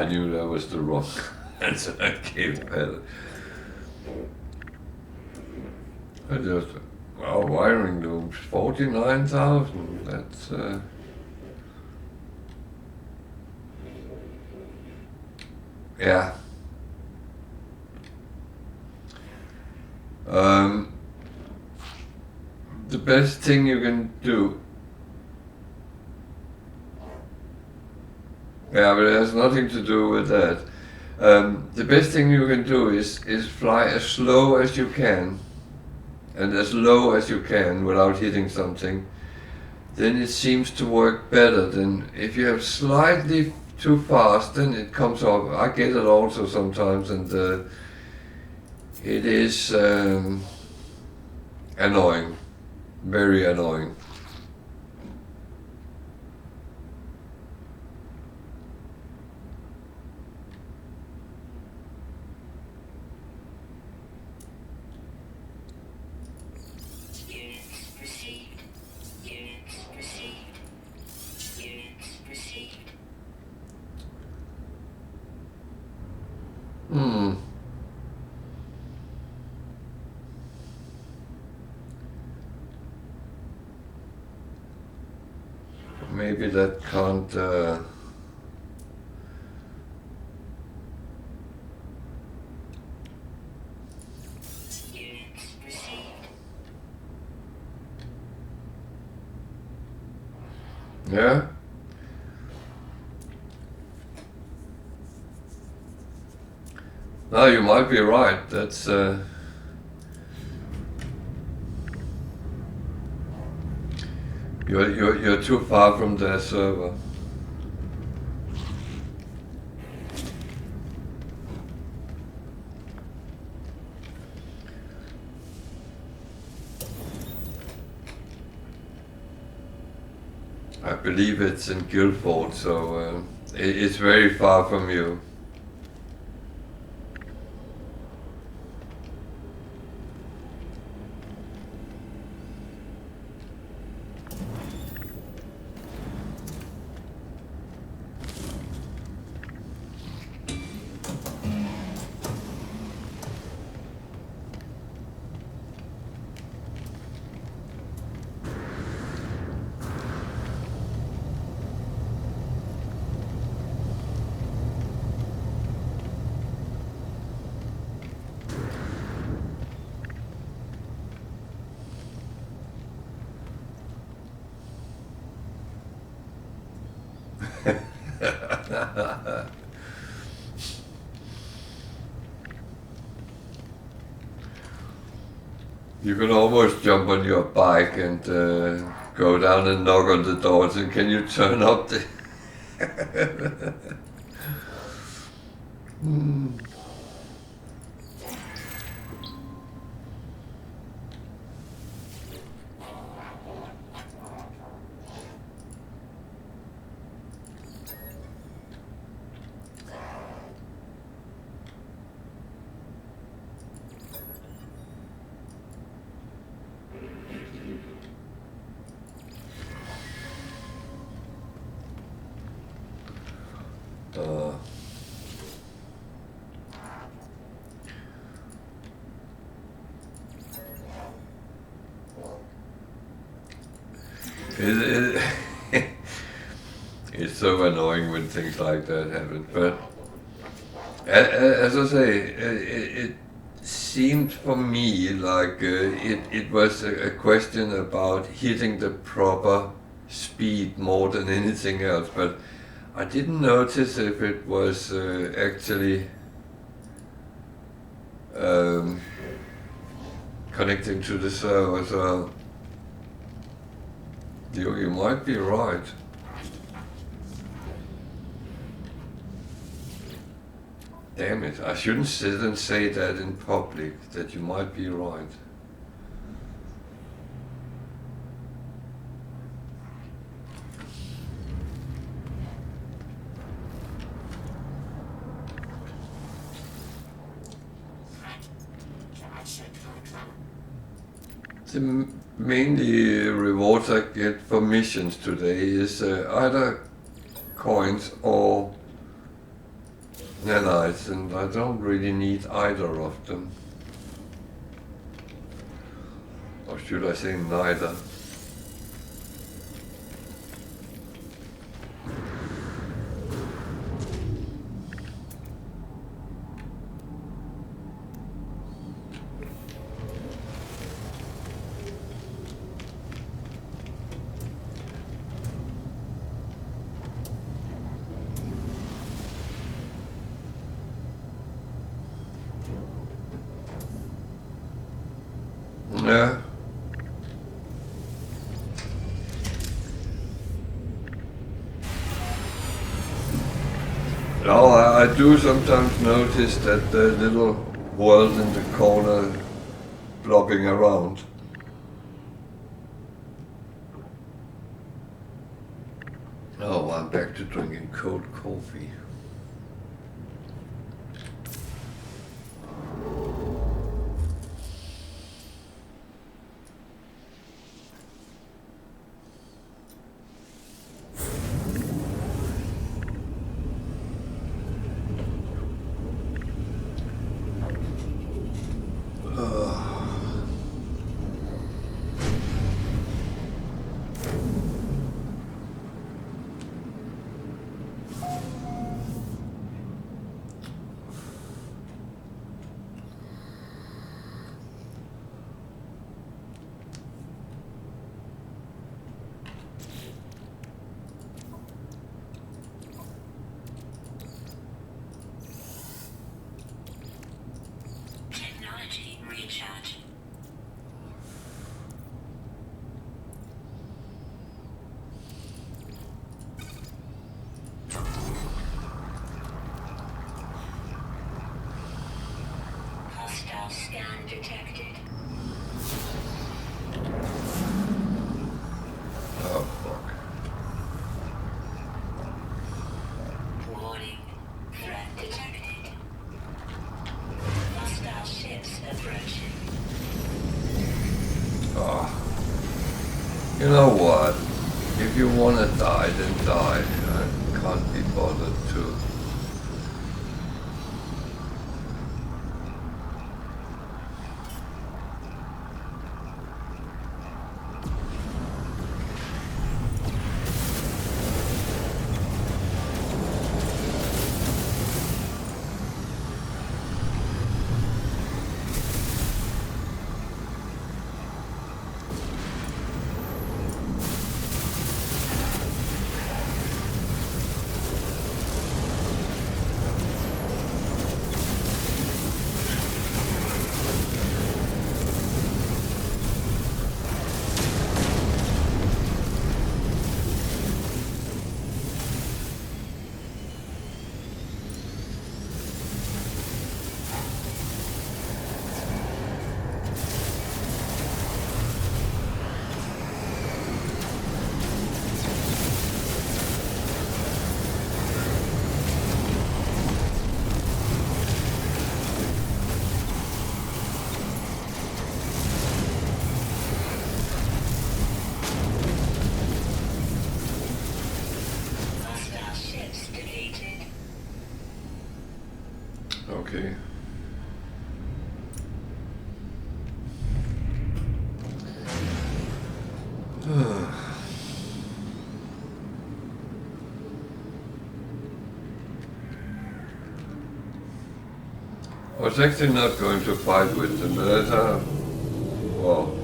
I knew that was the wrong answer I gave. I just, well, wiring looms, 49,000, that's... yeah. The best thing you can do... yeah, but it has nothing to do with that. The best thing you can do is fly as slow as you can and as low as you can without hitting something. Then it seems to work better than if you have slightly too fast, then it comes off. I get it also sometimes, and it is annoying, very annoying. Maybe that can't... yeah? No, you might be right. That's... You're too far from their server. I believe it's in Guildford, so it's very far from you. You can almost jump on your bike and go down and knock on the doors and can you turn up the... It's so annoying when things like that happen, but as I say, it seemed for me like it was a question about hitting the proper speed more than anything else, but I didn't notice if it was actually connecting to the server, so you might be right. Damn it, I shouldn't sit and say that in public, that you might be right. The mainly rewards I get for missions today is either coins or nanites, and I don't really need either of them. Or should I say neither? Yeah. No, I do sometimes notice that the little world in the corner flopping around. Oh, I'm back to drinking cold coffee. Scan detected. Oh, fuck. Warning. Threat detected. Hostile ships approaching. Oh. You know what? If you want to die, then die. I can't be bothered to. Okay. I was actually not going to fight with them, but well.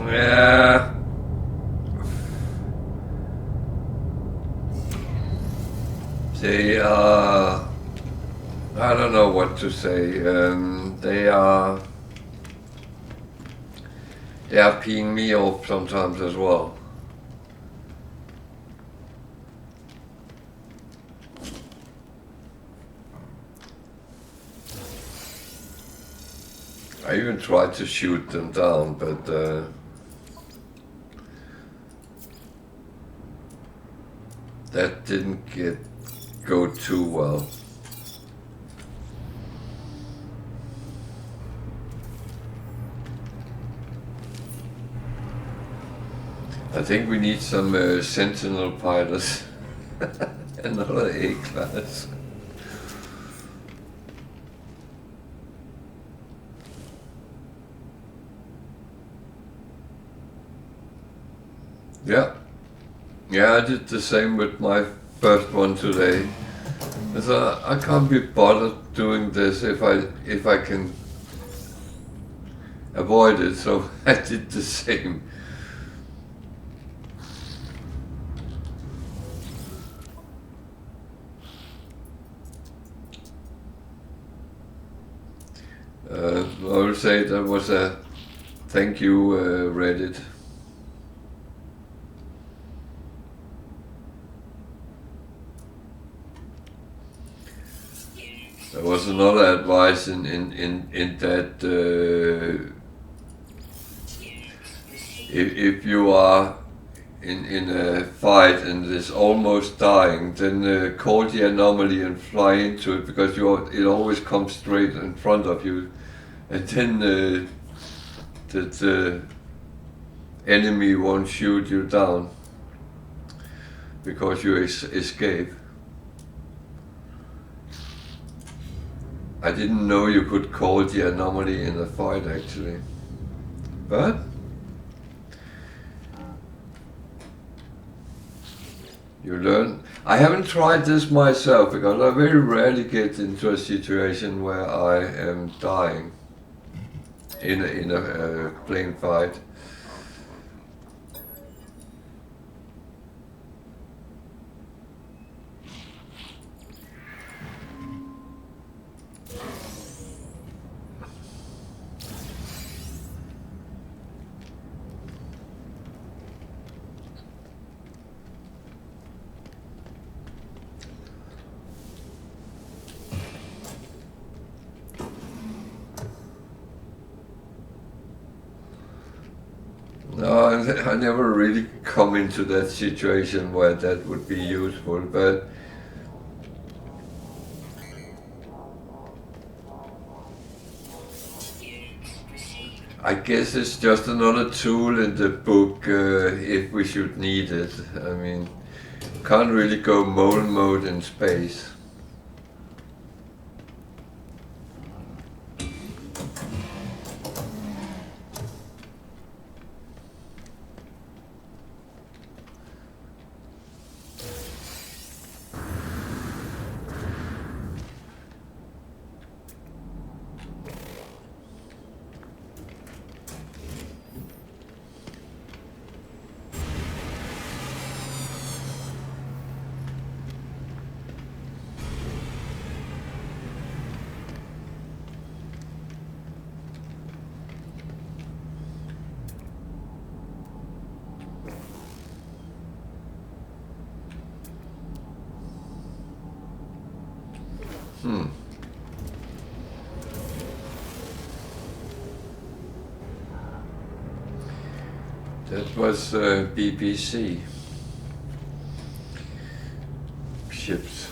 Yeah. They are, I don't know what to say. They are peeing me off sometimes as well. I even tried to shoot them down, but that didn't go too well. I think we need some Sentinel pilots. Another A-class. Yeah. Yeah, I did the same with my first one today. So I can't be bothered doing this if I can avoid it, so I did the same. I will say that was a thank you, Reddit. There was another advice in that if you are in a fight and is almost dying, then call the anomaly and fly into it, because it always comes straight in front of you, and then the enemy won't shoot you down because you escape. I didn't know you could call the anomaly in a fight actually, but you learn. I haven't tried this myself because I very rarely get into a situation where I am dying in a plane fight. No, I never really come into that situation where that would be useful, but I guess it's just another tool in the book if we should need it. I mean, can't really go mole mode in space. That was BBC ships.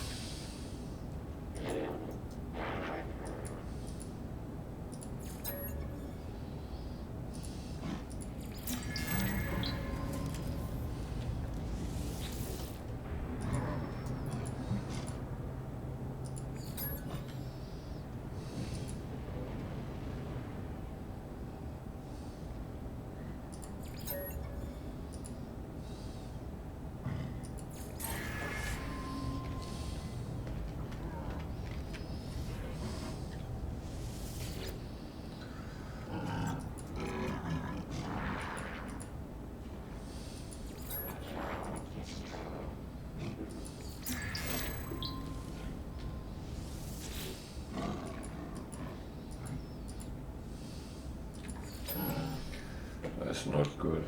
That's not good.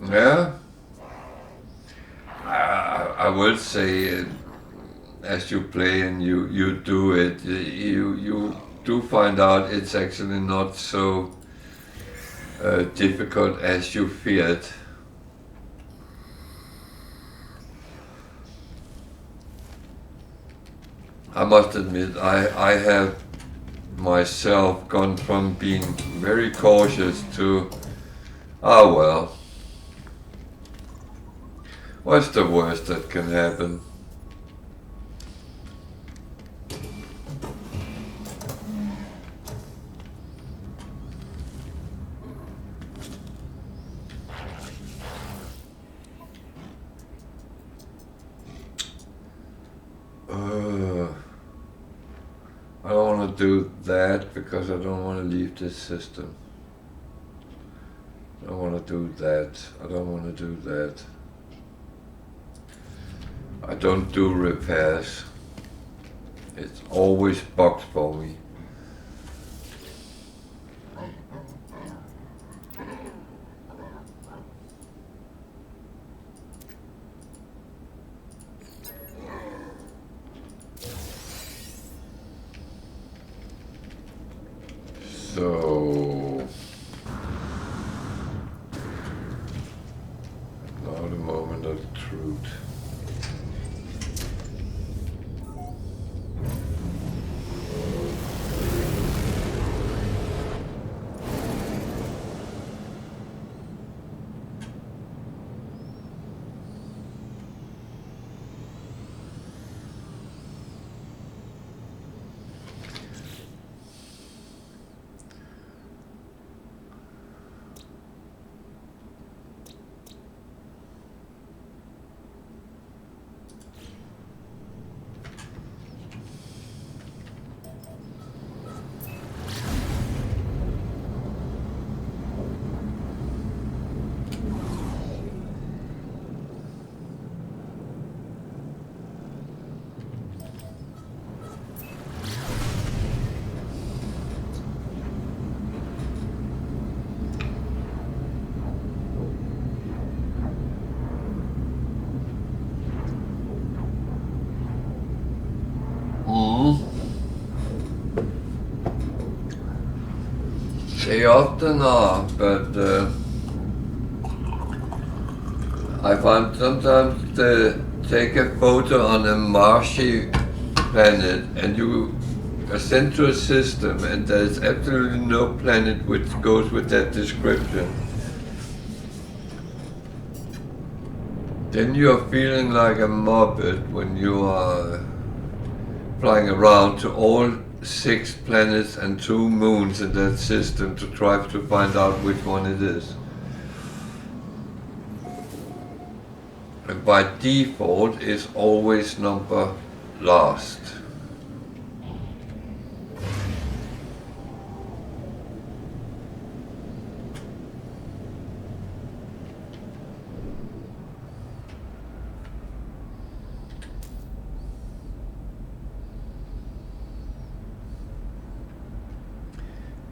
Yeah, I would say as you play and you do it, you do find out it's actually not so difficult as you feared. I must admit, I have myself gone from being very cautious to, oh well, what's the worst that can happen? I don't want to do that because I don't want to leave this system. I don't want to do that. I don't want to do that. I don't do repairs. It's always bugged for me. So now the moment of truth. They often are, but I find sometimes they take a photo on a marshy planet and you are sent to a system and there's absolutely no planet which goes with that description. Then you're feeling like a muppet when you are flying around to all 6 planets and 2 moons in that system to try to find out which one it is. And by default it's always number last.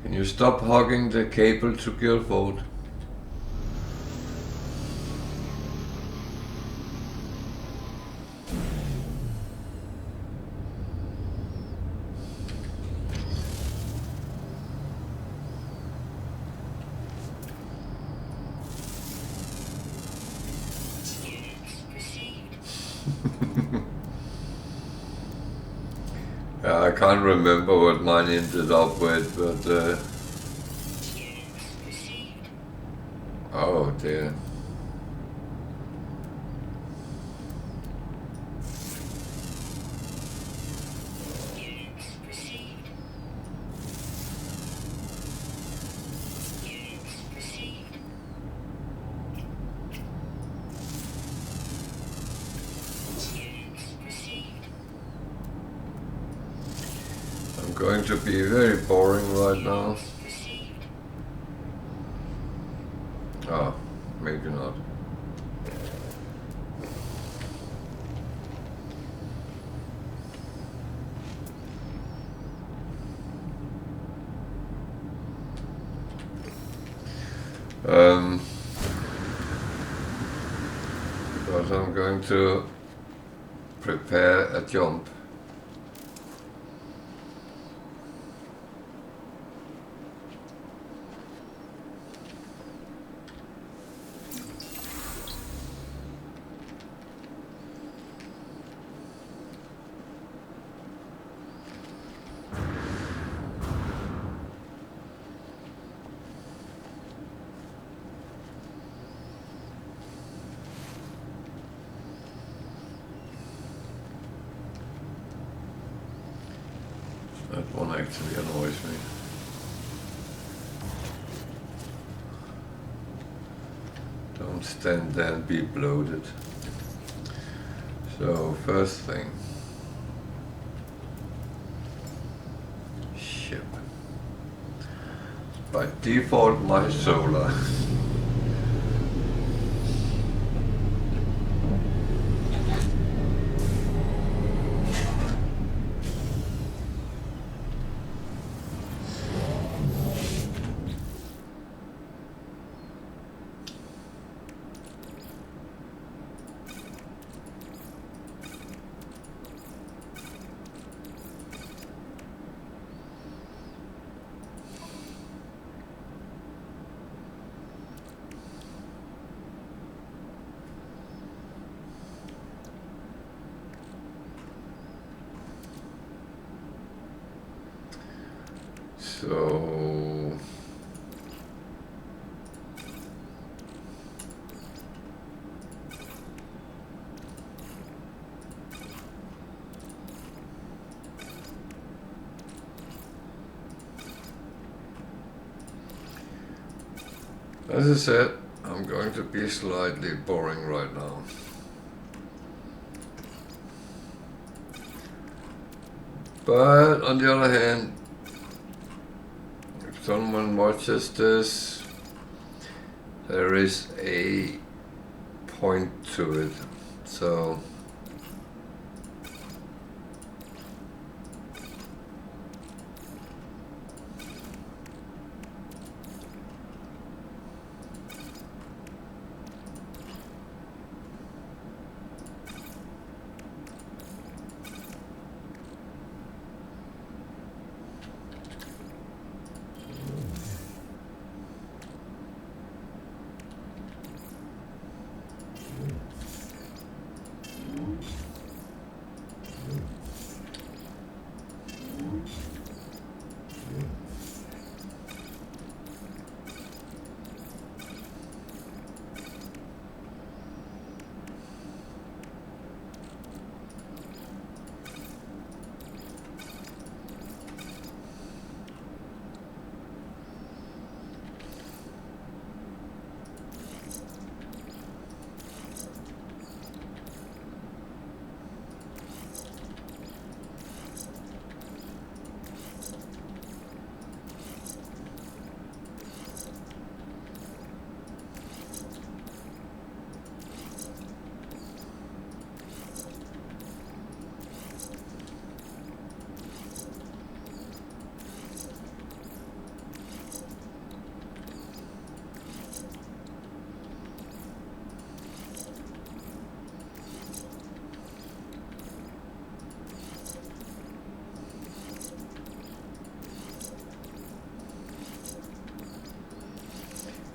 Can you stop hogging the cable to Guildford? Yeah, I can't remember what mine ended up with, but oh dear. I'm going to be very boring right now. Oh, maybe not. Because I'm going to prepare a jump. That one actually annoys me. Don't stand there and be bloated. So, first thing. Ship. By default, my solar. So as I said, I'm going to be slightly boring right now. But on the other hand, if someone watches this, there is a point to it. So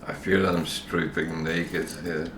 I feel I'm stripping naked here.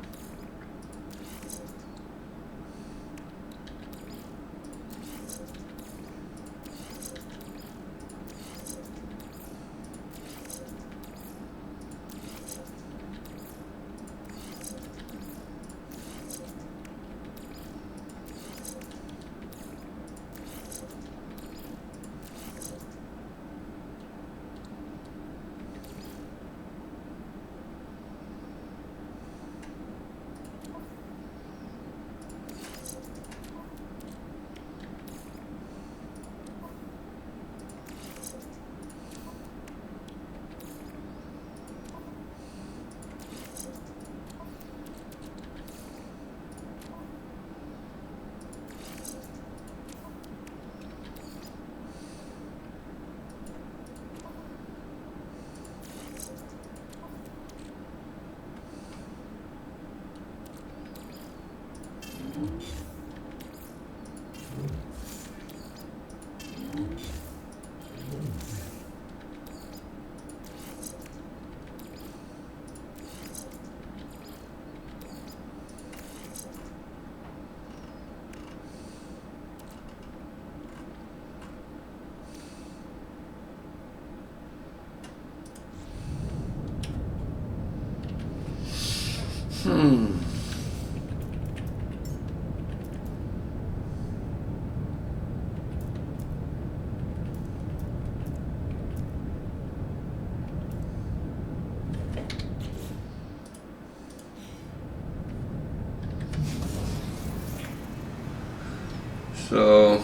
So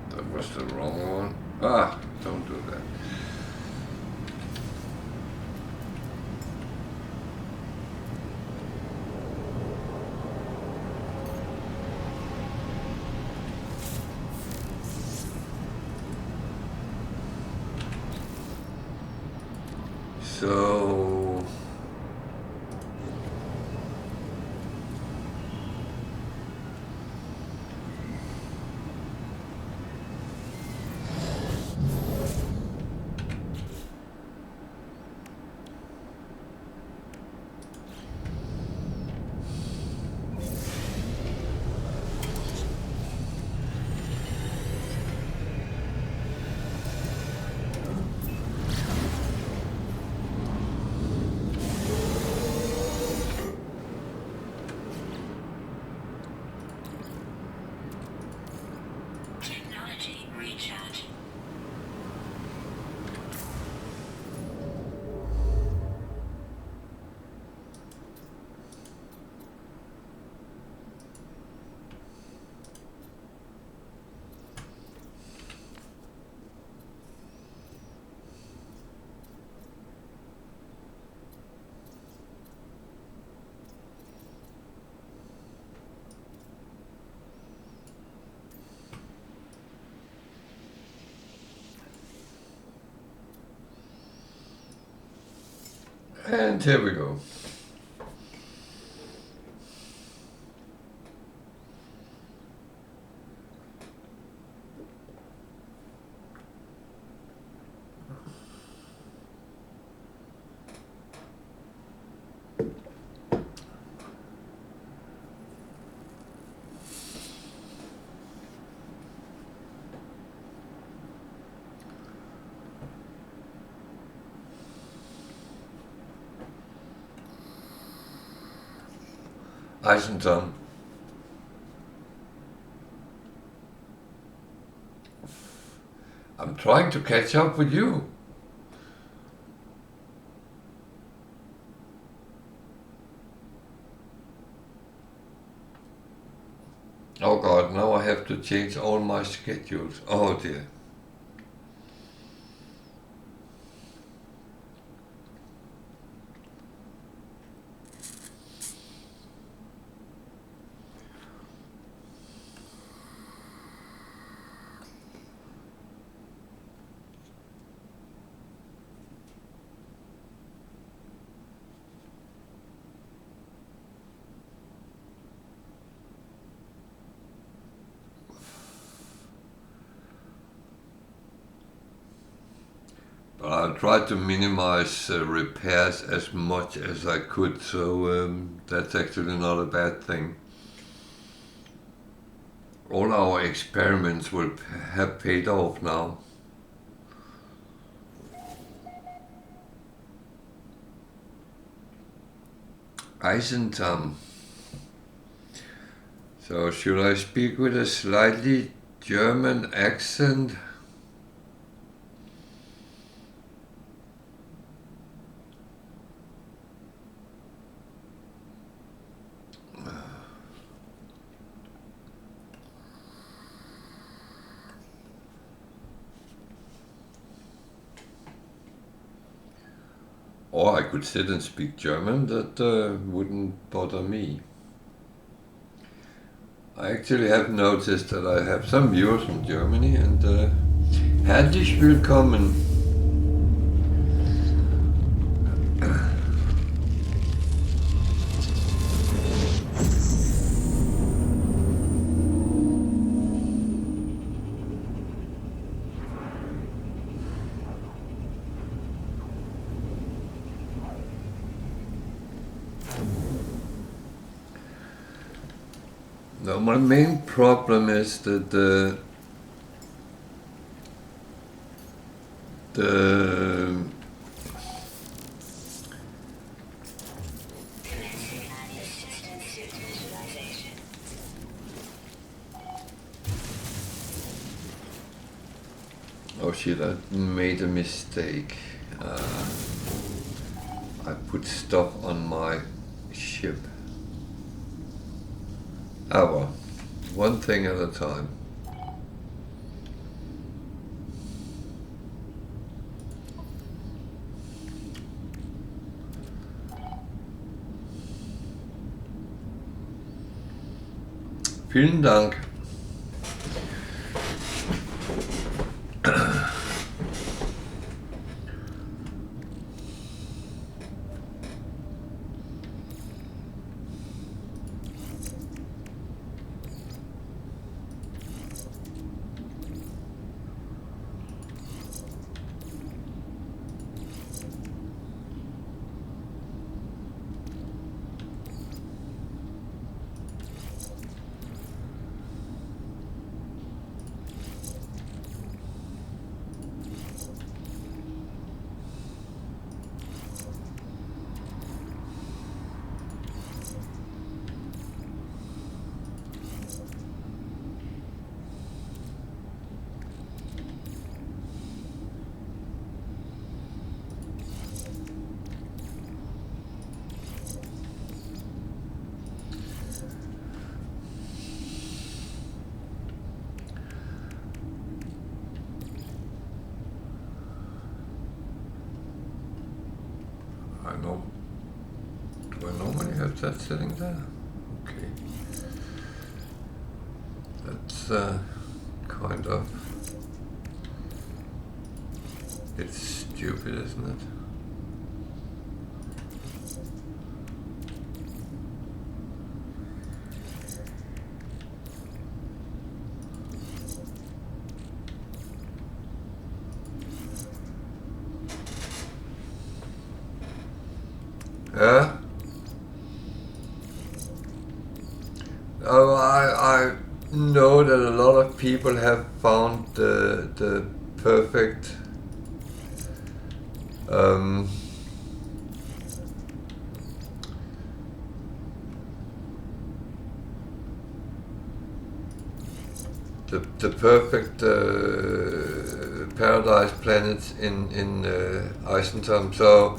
that was the wrong one. Ah, don't do that. So Technology recharge. and here we go. Eissentam. I'm trying to catch up with you. Oh God, now I have to change all my schedules. Oh dear. But I tried to minimize repairs as much as I could, so that's actually not a bad thing. All our experiments will have paid off now. Eissentam. So should I speak with a slightly German accent? Or I could sit and speak German, that wouldn't bother me. I actually have noticed that I have some viewers from Germany, and herzlich willkommen. No, my main problem is that the oh shit, I made a mistake. I put stuff on my ship. Well, one thing at a time. Vielen Dank. Do I normally have that sitting there? Okay. That's kind of... It's stupid, isn't it? Yeah. Oh, I know that a lot of people have found the perfect the perfect paradise planet in Eissentam, so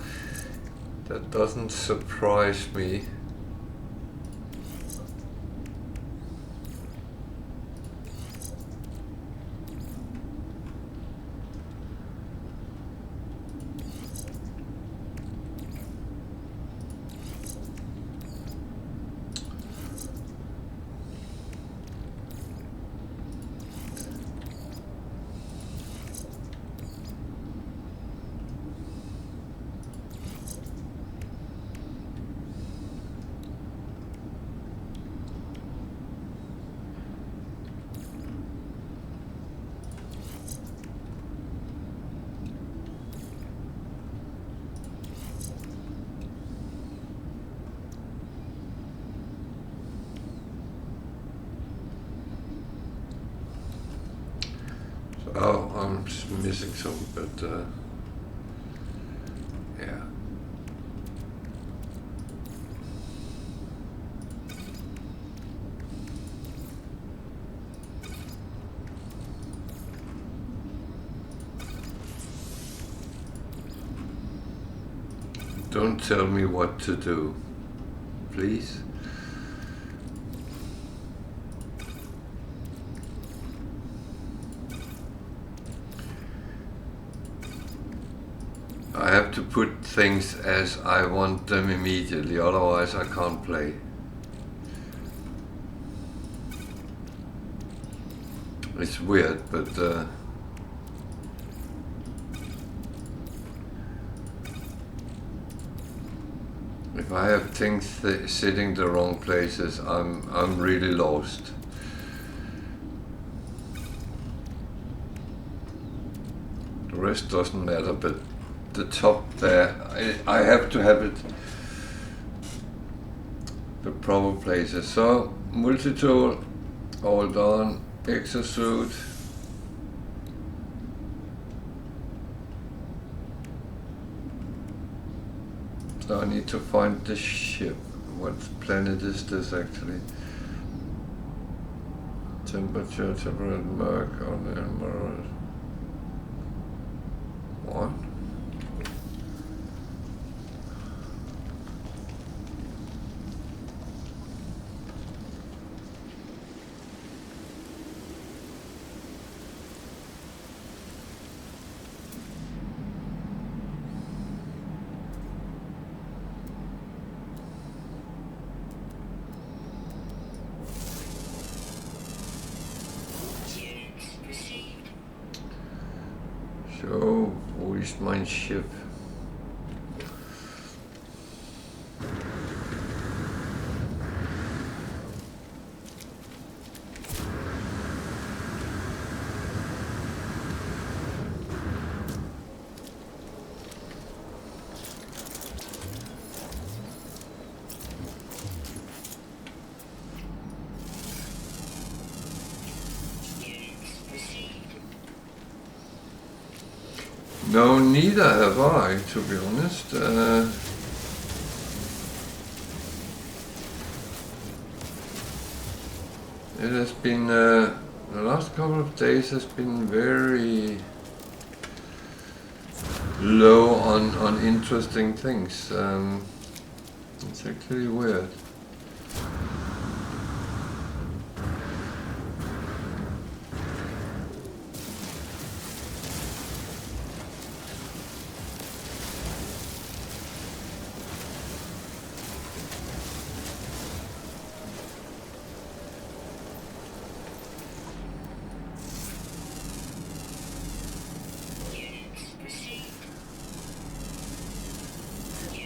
that doesn't surprise me. Oh, I'm just missing some, but yeah. Don't tell me what to do, please. I have to put things as I want them immediately, otherwise I can't play. It's weird, but if I have things sitting the wrong places, I'm really lost. The rest doesn't matter, but the top there, I have to have it the proper places. So multi-tool, all done, exosuit. So I need to find the ship. What planet is this actually? Temperature, temperate mark on the emerald. What? mein Schiff? No, neither have I, to be honest. It has been, the last couple of days has been very low on interesting things. It's actually weird.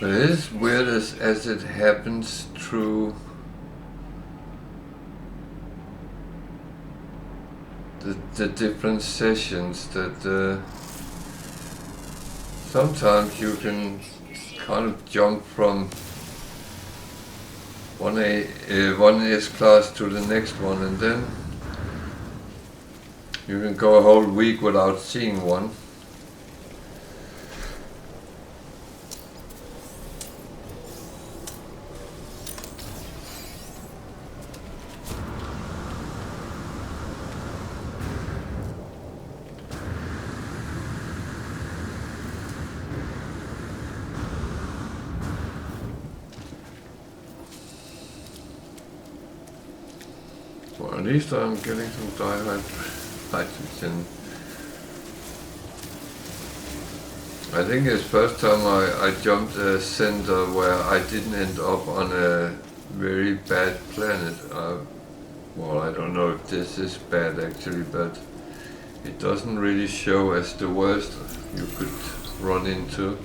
But it is weird as it happens through the different sessions that sometimes you can kind of jump from one S class to the next one, and then you can go a whole week without seeing one. Well, at least I'm getting some hydrogen. I think it's first time I jumped a center where I didn't end up on a very bad planet. Well, I don't know if this is bad actually, but it doesn't really show as the worst you could run into.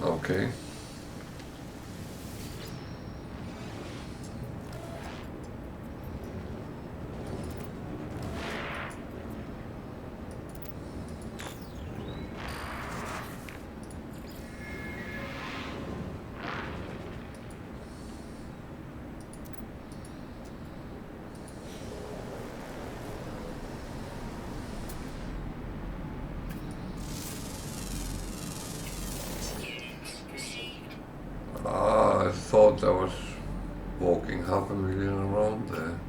Okay. I thought I was walking 500,000 around there.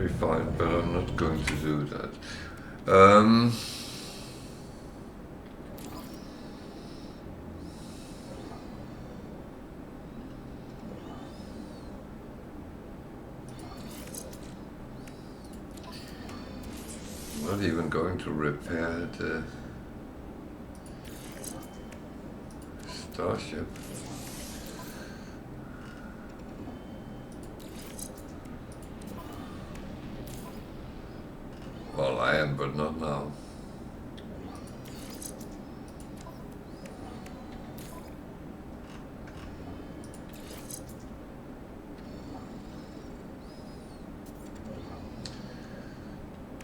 very fine, but I'm not going to do that. Not even going to repair the starship. Well, I am, but not now.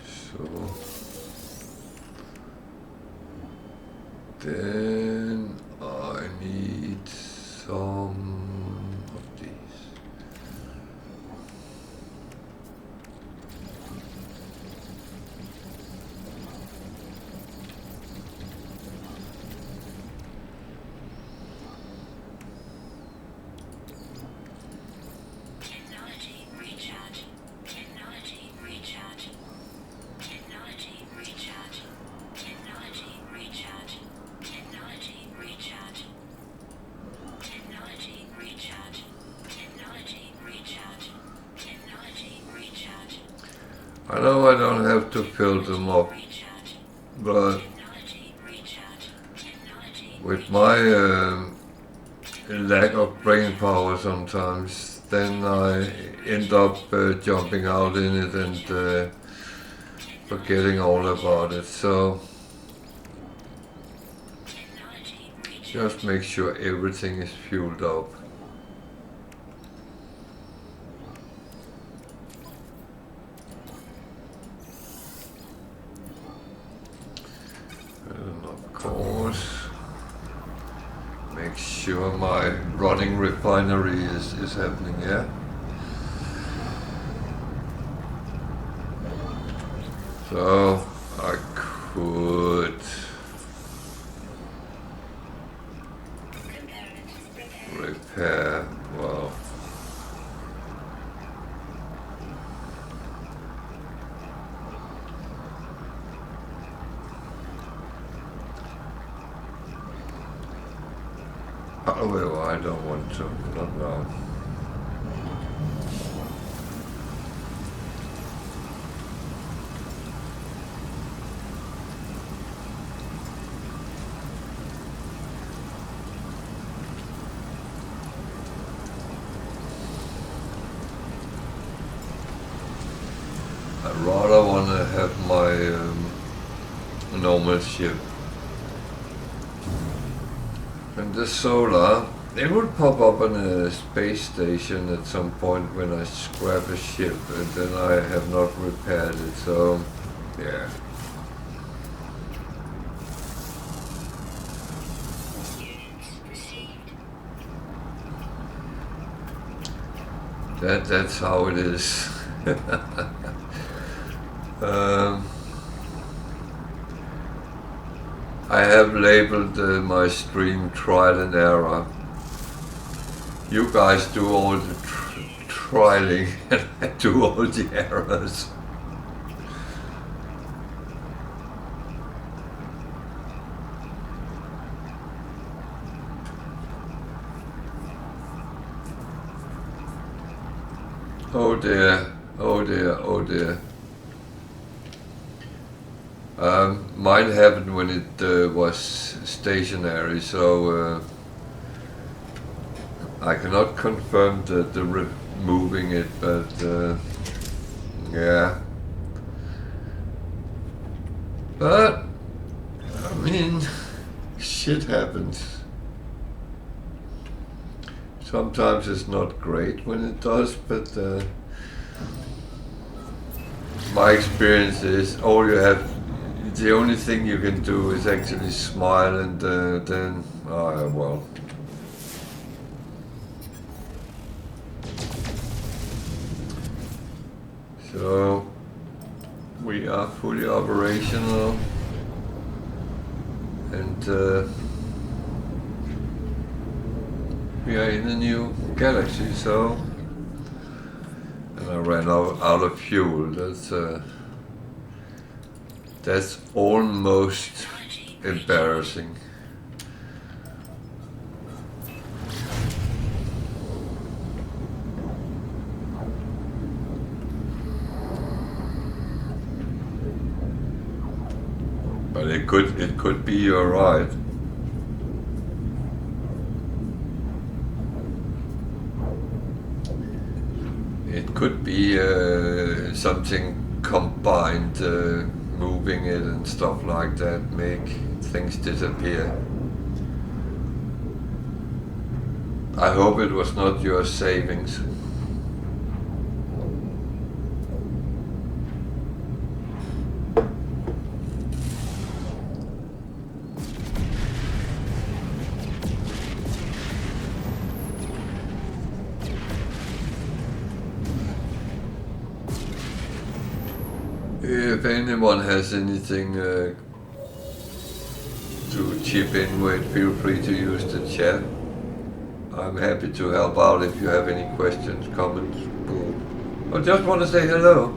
So then I need some of these. Technology recharge. Technology recharge. Technology recharge. Technology recharge. Technology recharge. Technology recharge. Technology recharge. Technology recharge. I know I don't have to fill them up, Recharge. but Technology recharge. Technology with my lack of brain power sometimes, then I end up jumping out in it and forgetting all about it. So technology recharge. just make sure everything is fueled up. And of course, make sure my running refinery is happening, yeah? So I could repair, well, however, I don't want to, not now. I rather want to have my normal ship. And the solar, it would pop up on a space station at some point when I scrap a ship, and then I have not repaired it, so yeah. Units received. That's how it is. I have labeled my stream trial and error. You guys do all the trialing and I do all the errors. Oh dear, oh dear, oh dear. Mine happened when it was stationary, so I cannot confirm the removing it, but yeah. But, I mean, shit happens. Sometimes it's not great when it does, but my experience is the only thing you can do is actually smile and then, well. So, we are fully operational and we are in a new galaxy, so I ran out of fuel. That's almost embarrassing. But it could be you're right. It could be something combined, moving it and stuff like that, make things disappear. I hope it was not your savings. If anyone has anything to chip in with, feel free to use the chat. I'm happy to help out if you have any questions, comments, or just want to say hello.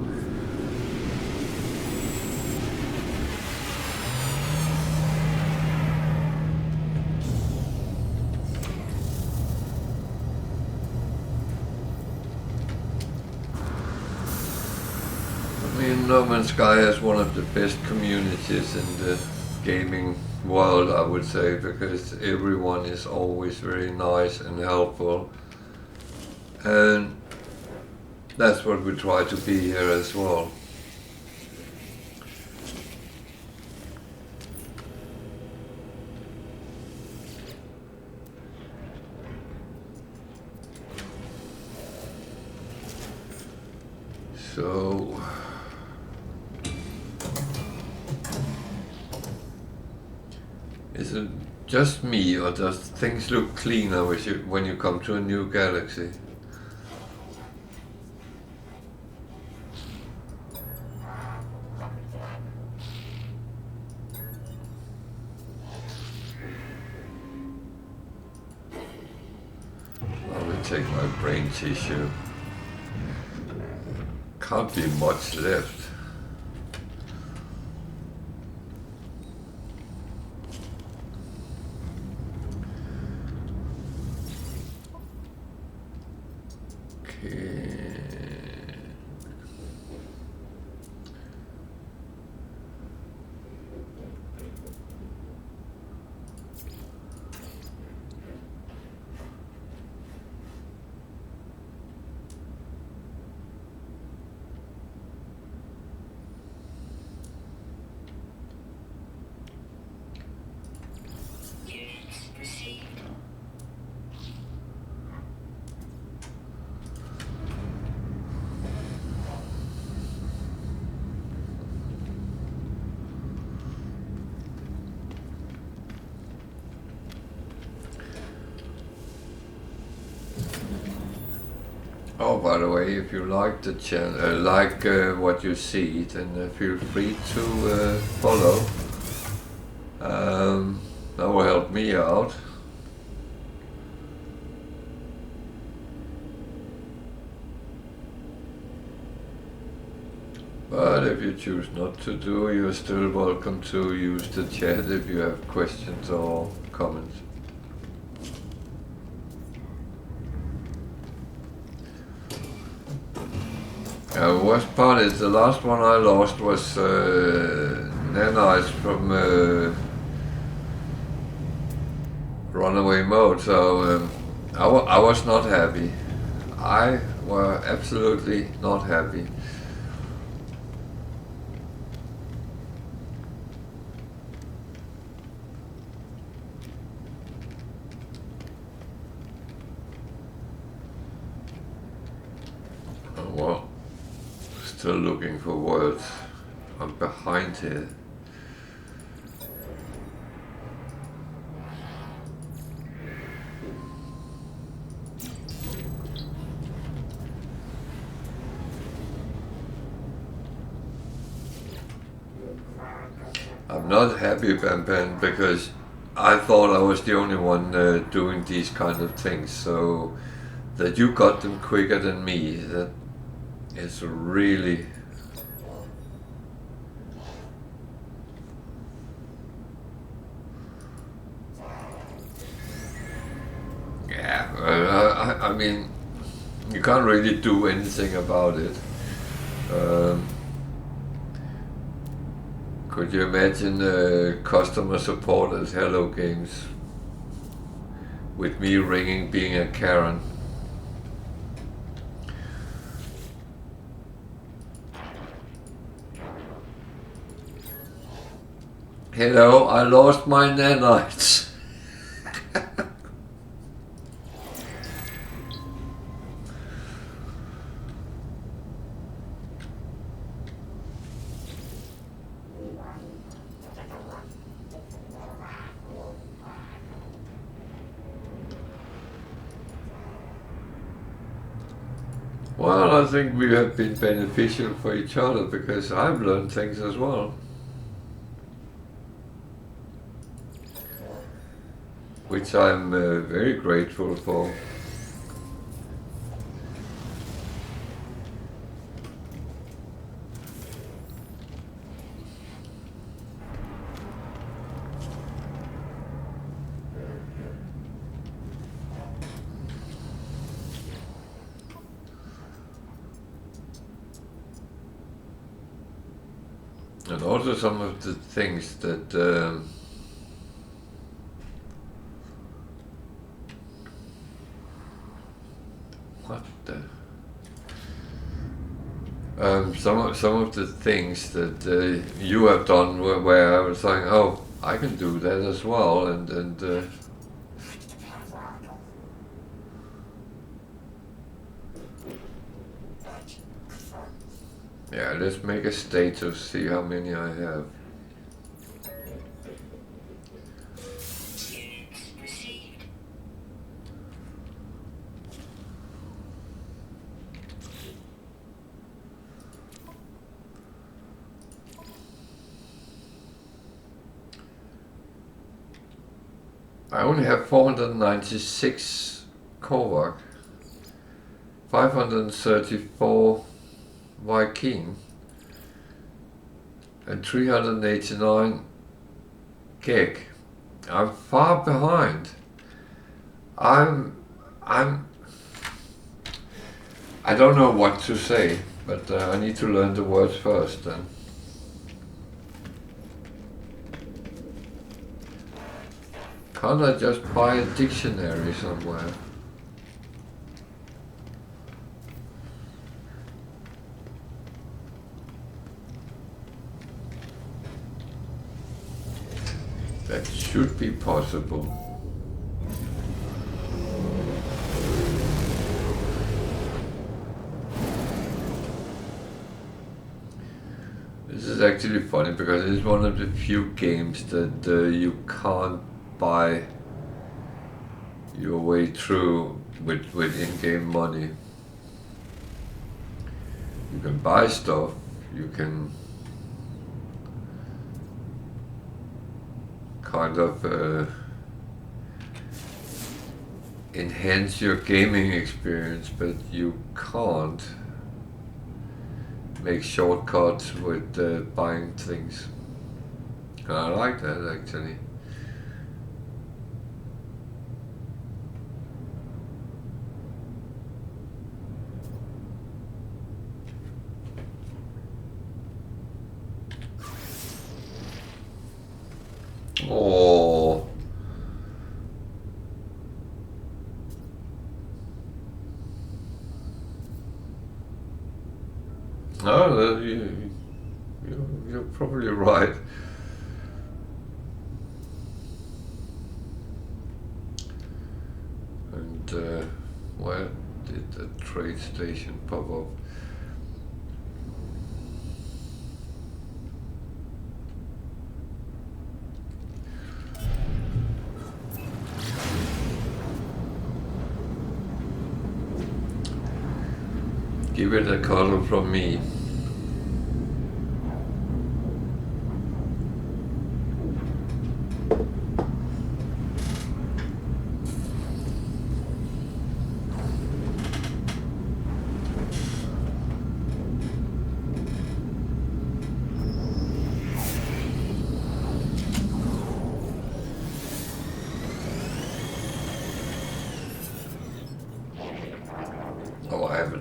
No Man's Sky has one of the best communities in the gaming world, I would say, because everyone is always very nice and helpful, and that's what we try to be here as well. So is it just me, or does things look cleaner when you come to a new galaxy? I will take my brain tissue. Can't be much left. Oh, by the way, if you like the channel, what you see, then feel free to follow. That will help me out. But if you choose not to do, you're still welcome to use the chat if you have questions or comments. Worst part is the last one I lost was nanites from runaway mode, so I was not happy. I were absolutely not happy. Well, still looking for words. I'm behind here. I'm not happy, Bam Bam, because I thought I was the only one doing these kind of things, so that you got them quicker than me, It's really yeah. I mean, you can't really do anything about it. Could you imagine customer support at Hello Games with me ringing, being a Karen? Hello, I lost my nanites. Well, I think we have been beneficial for each other because I've learned things as well. Which I'm very grateful for. And also some of the things that what the some of the things that you have done where I was like, oh, I can do that as well, and yeah, let's make a status, see how many I have. Units received. I only have 496 Korvac, 534 Viking, and 389 Gig. I'm far behind. I don't know what to say, but I need to learn the words first then. Can't I just buy a dictionary somewhere? That should be possible. This is actually funny because it's one of the few games that you can't buy your way through with in-game money. You can buy stuff, you can kind of enhance your gaming experience, but you can't make shortcuts with buying things. And I like that actually. Oh. No, you're probably right. And where did the trade station pop up? Give it a call from me.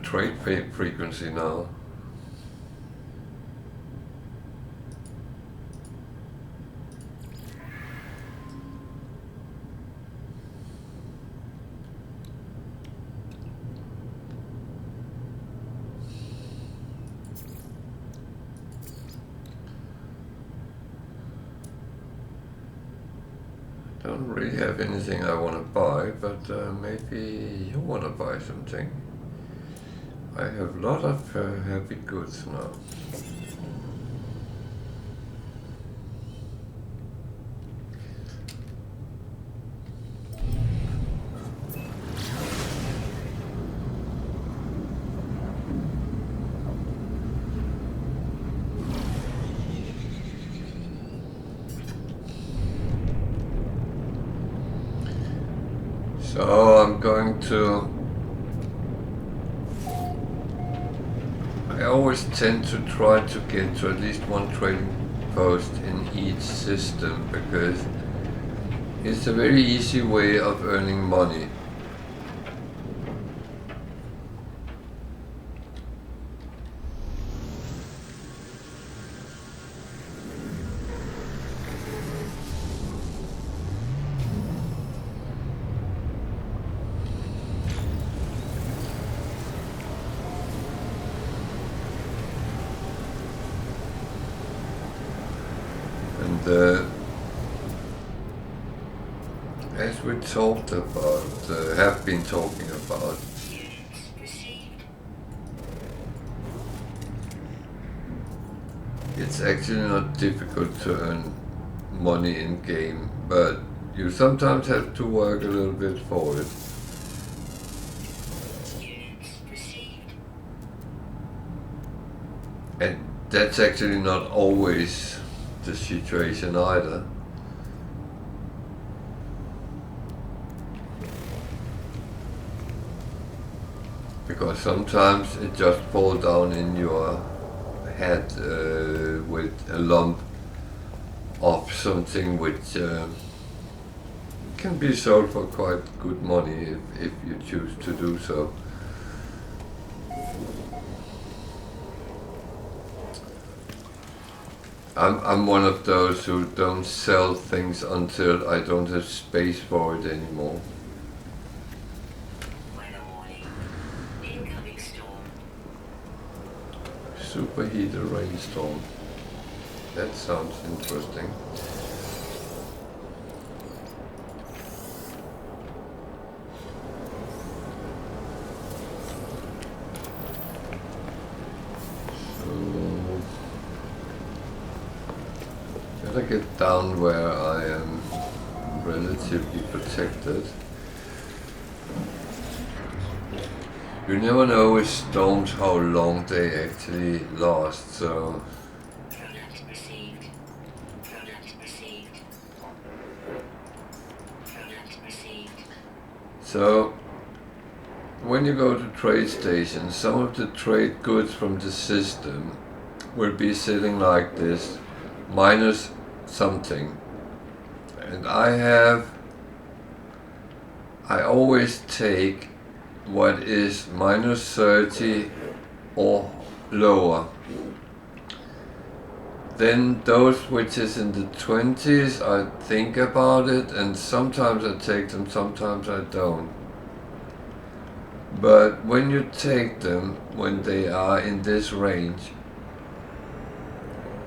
trade frequency now. Don't really have anything I want to buy, but maybe you want to buy something. I have a lot of happy goods now. So I'm going to... I always tend to try to get to at least one trading post in each system because it's a very easy way of earning money. As we talked about, have been talking about, Units received. it's actually not difficult to earn money in game, but you sometimes have to work a little bit for it. Units received. And that's actually not always the situation either. Because sometimes it just falls down in your head with a lump of something which can be sold for quite good money if you choose to do so. I'm one of those who don't sell things until I don't have space for it anymore. Weather warning. Incoming storm. Superheater rainstorm. That sounds interesting. Better get down where I am relatively protected. You never know with storms how long they actually last, so... Product received. Product received. Product received. So, when you go to trade stations, some of the trade goods from the system will be sitting like this, minus something. And I always take what is minus 30 or lower. Then those which is in the 20s, I think about it, and sometimes I take them, sometimes I don't. But when you take them, when they are in this range,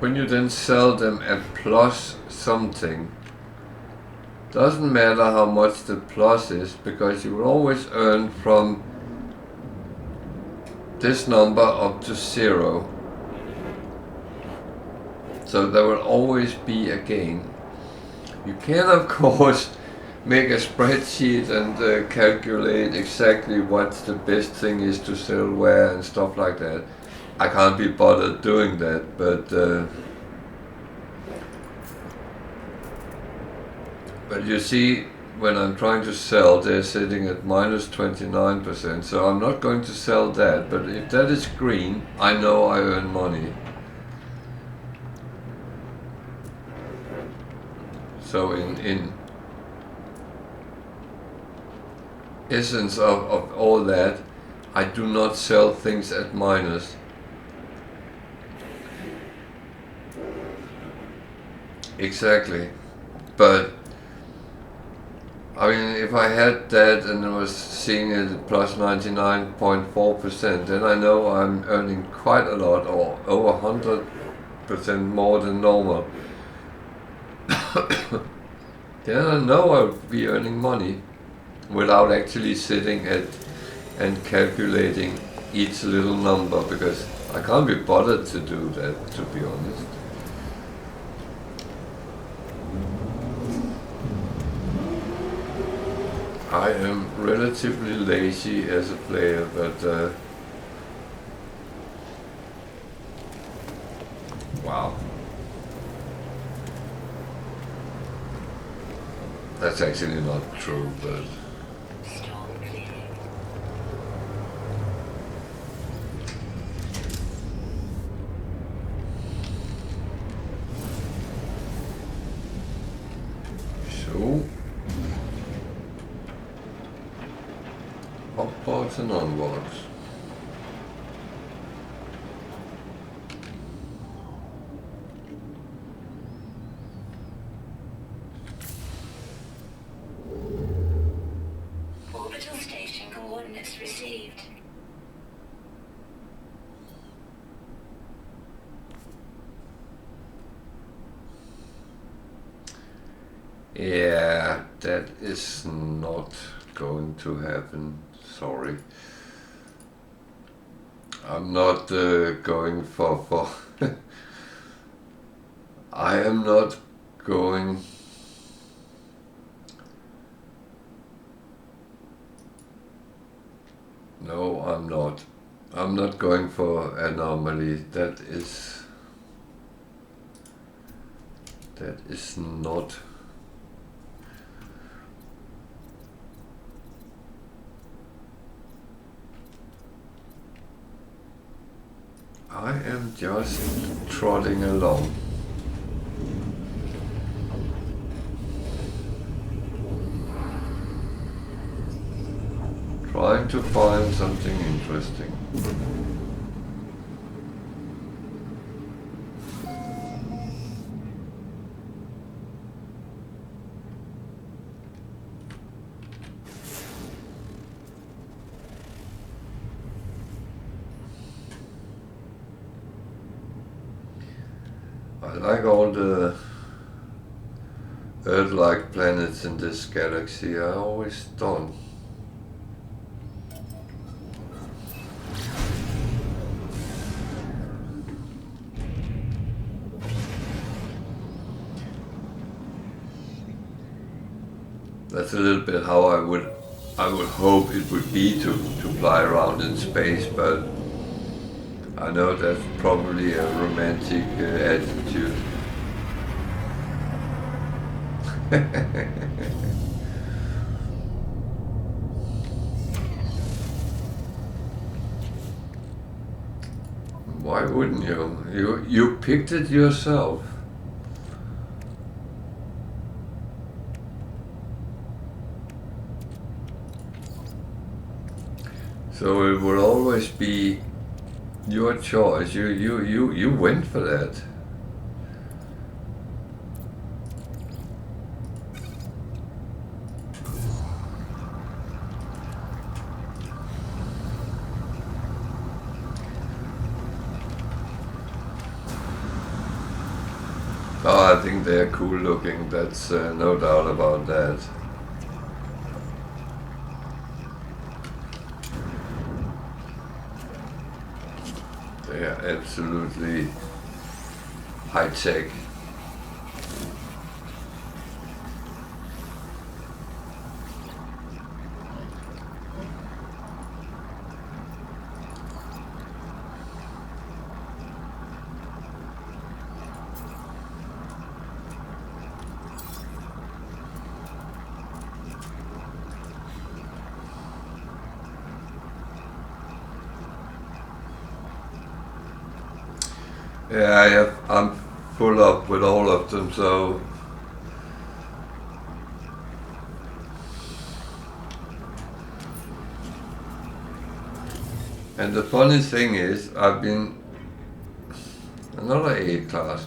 when you then sell them at plus something, doesn't matter how much the plus is, because you will always earn from this number up to 0. So there will always be a gain. You can of course make a spreadsheet and calculate exactly what the best thing is to sell where and stuff like that. I can't be bothered doing that, but you see, when I'm trying to sell, they're sitting at minus 29%, so I'm not going to sell that, but if that is green, I know I earn money. So in essence of all that, I do not sell things at minus. Exactly. But I mean, if I had that and I was seeing it at plus 99.4%, then I know I'm earning quite a lot, or over 100% more than normal. Then I know I'll be earning money without actually sitting at and calculating each little number, because I can't be bothered to do that, to be honest. I am relatively lazy as a player, but wow. That's actually not true, but Storm clearing. so upwards and onwards. Orbital station coordinates received. Yeah, that is not going to happen. Sorry. I'm not going for I am not going. No, I'm not. I'm not going for anomaly. That is not. I am just trotting along. Trying to find something interesting. I like all the Earth-like planets in this galaxy. I always don't. That's a little bit how I would hope it would be to fly around in space, but I know that's probably a romantic attitude. Why wouldn't you? You picked it yourself. So it will always be your choice. You went for that. Oh, I think they're cool looking. That's no doubt about that. They are absolutely high tech. Yeah, I'm full up with all of them, so And the funny thing is, I've been another A class.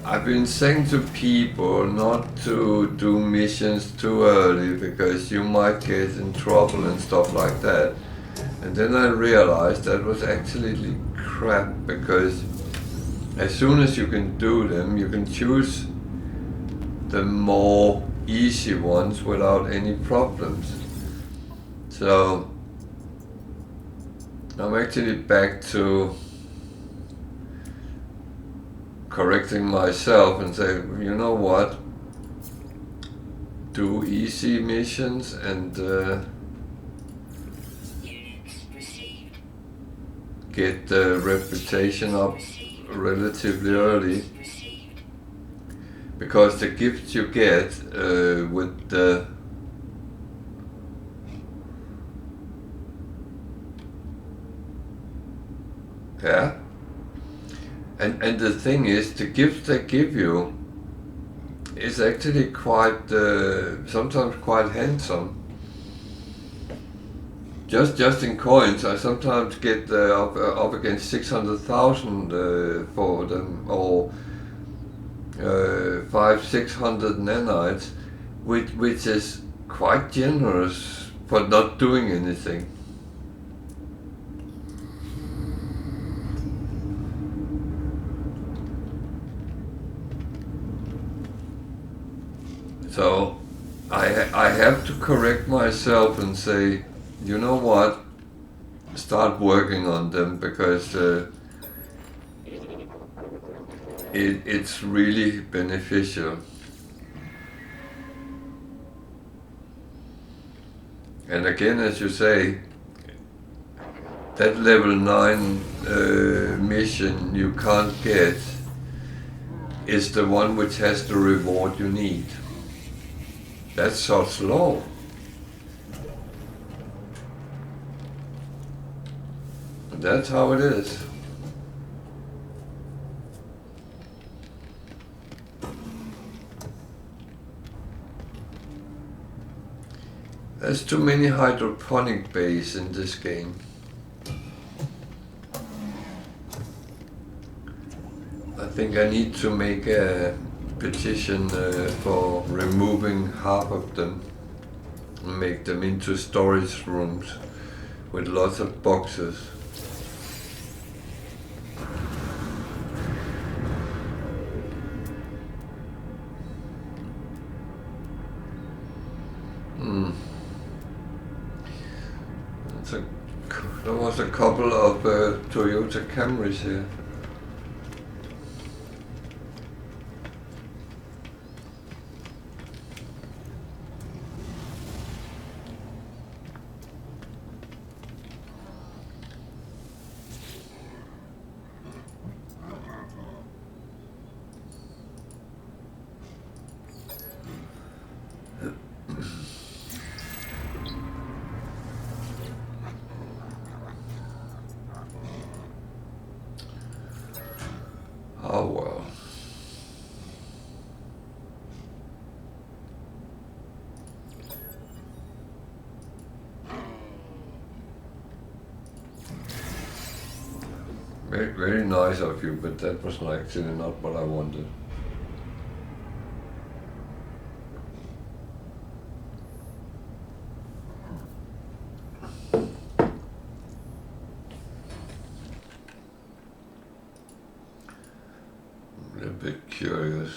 I've been saying to people not to do missions too early because you might get in trouble and stuff like that. And then I realized that was actually crap, because as soon as you can do them, you can choose the more easy ones without any problems. So I'm actually back to correcting myself and say, you know what, do easy missions and Units received. get the reputation up relatively early, Received. because the gifts you get with the yeah, and the thing is, the gifts they give you is actually quite sometimes quite handsome. Just in coins, I sometimes get up against 600,000 for them, or 500-600 nanites, which is quite generous for not doing anything. So I have to correct myself and say, you know what, start working on them, because it's really beneficial. And again, as you say, that level 9 mission you can't get is the one which has the reward you need. That's so slow. That's how it is. There's too many hydroponic bays in this game. I think I need to make a petition for removing half of them and make them into storage rooms with lots of boxes. There was a couple of Toyota Camrys here. Oh well. Very, very nice of you, but that was actually not what I wanted. I'm a bit curious.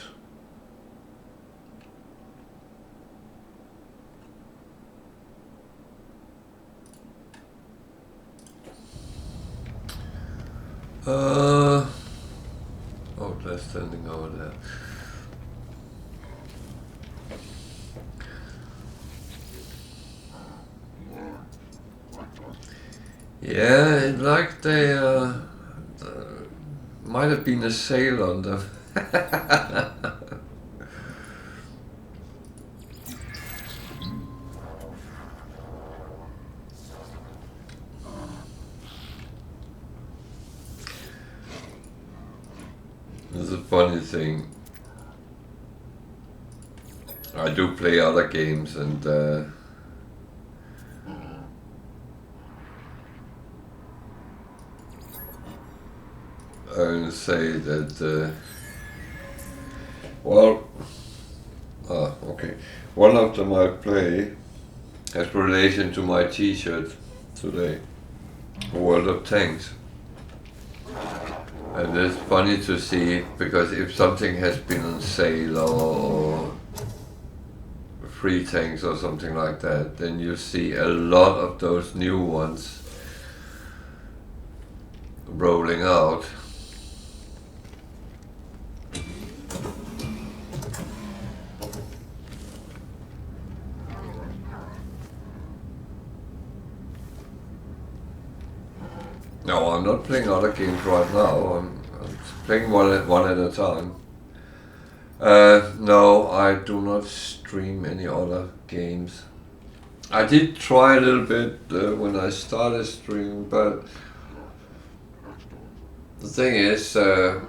Oh, they're standing over there. Yeah, it's like they might have been a sale on them. It's a funny thing. I do play other games, and and say that, well, okay. One of them I play has relation to my t-shirt today, World of Tanks. And it's funny to see, because if something has been on sale or free tanks or something like that, then you see a lot of those new ones rolling out. No, I'm not playing other games right now. I'm playing one at a time. No, I do not stream any other games. I did try a little bit when I started streaming, but the thing is, I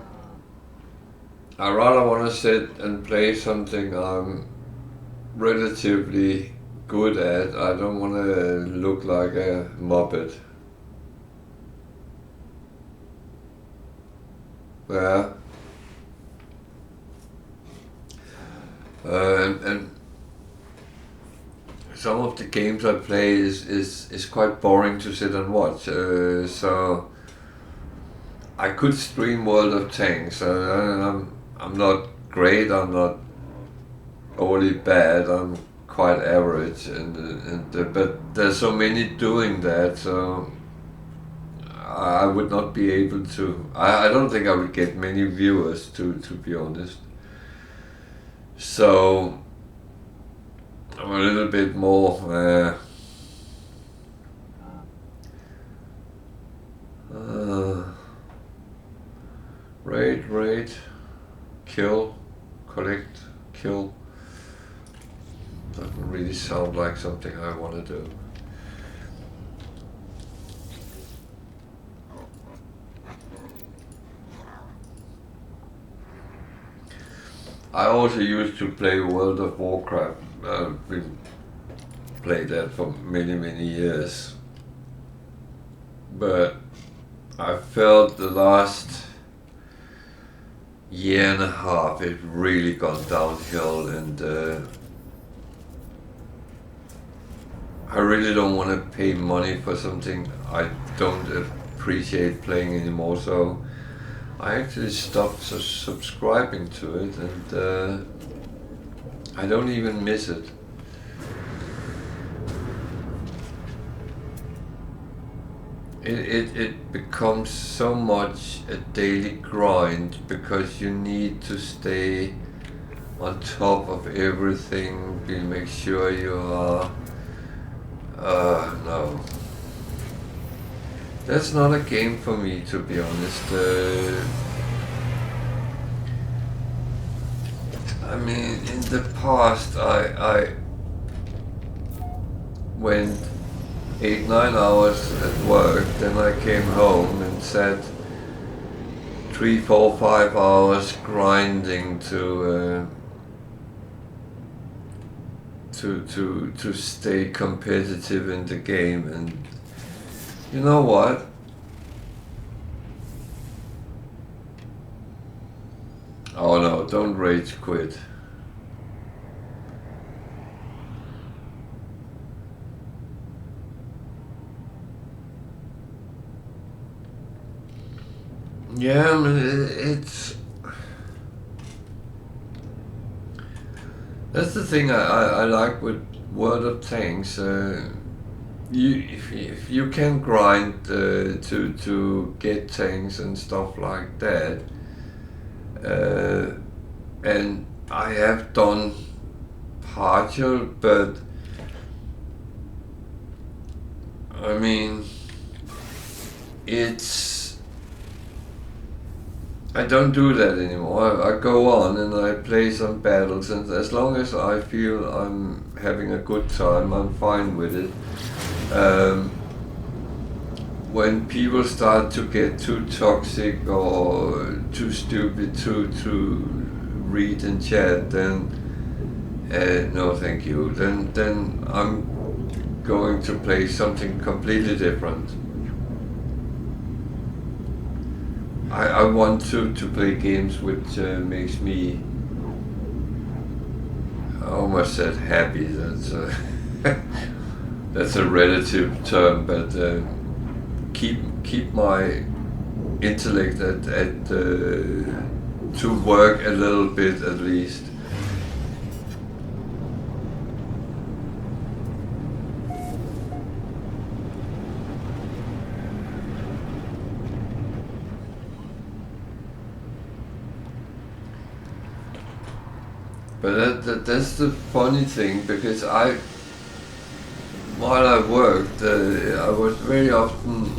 rather want to sit and play something I'm relatively good at. I don't want to look like a muppet. Yeah. And some of the games I play is quite boring to sit and watch. So I could stream World of Tanks. I'm not great. I'm not overly bad. I'm quite average, but there's so many doing that. So I would not be able to. I don't think I would get many viewers, to be honest. So I'm a little bit more raid, kill, collect, kill. Doesn't really sound like something I want to do. I also used to play World of Warcraft. I've been played that for many years. But I felt the last year and a half it really gone downhill, and I really don't want to pay money for something I don't appreciate playing anymore. So I actually stopped subscribing to it, and I don't even miss it. It becomes so much a daily grind, because you need to stay on top of everything, make sure you are, no. That's not a game for me, to be honest. I mean, in the past I went 8-9 hours at work, then I came home and sat 3, 4, 5 hours grinding to stay competitive in the game. And you know what? Oh no, don't rage quit. Yeah, I mean, it's... That's the thing I like with World of Tanks. If you can grind to get tanks and stuff like that, and I have done partial, but I mean, I don't do that anymore. I go on and I play some battles, and as long as I feel I'm having a good time, I'm fine with it. When people start to get too toxic or too stupid to read and chat, then no thank you. Then I'm going to play something completely different. I want to play games which makes me, I almost said happy, that's that's a relative term, but keep my intellect at to work a little bit at least. But that's the funny thing, because while I worked, I was very often,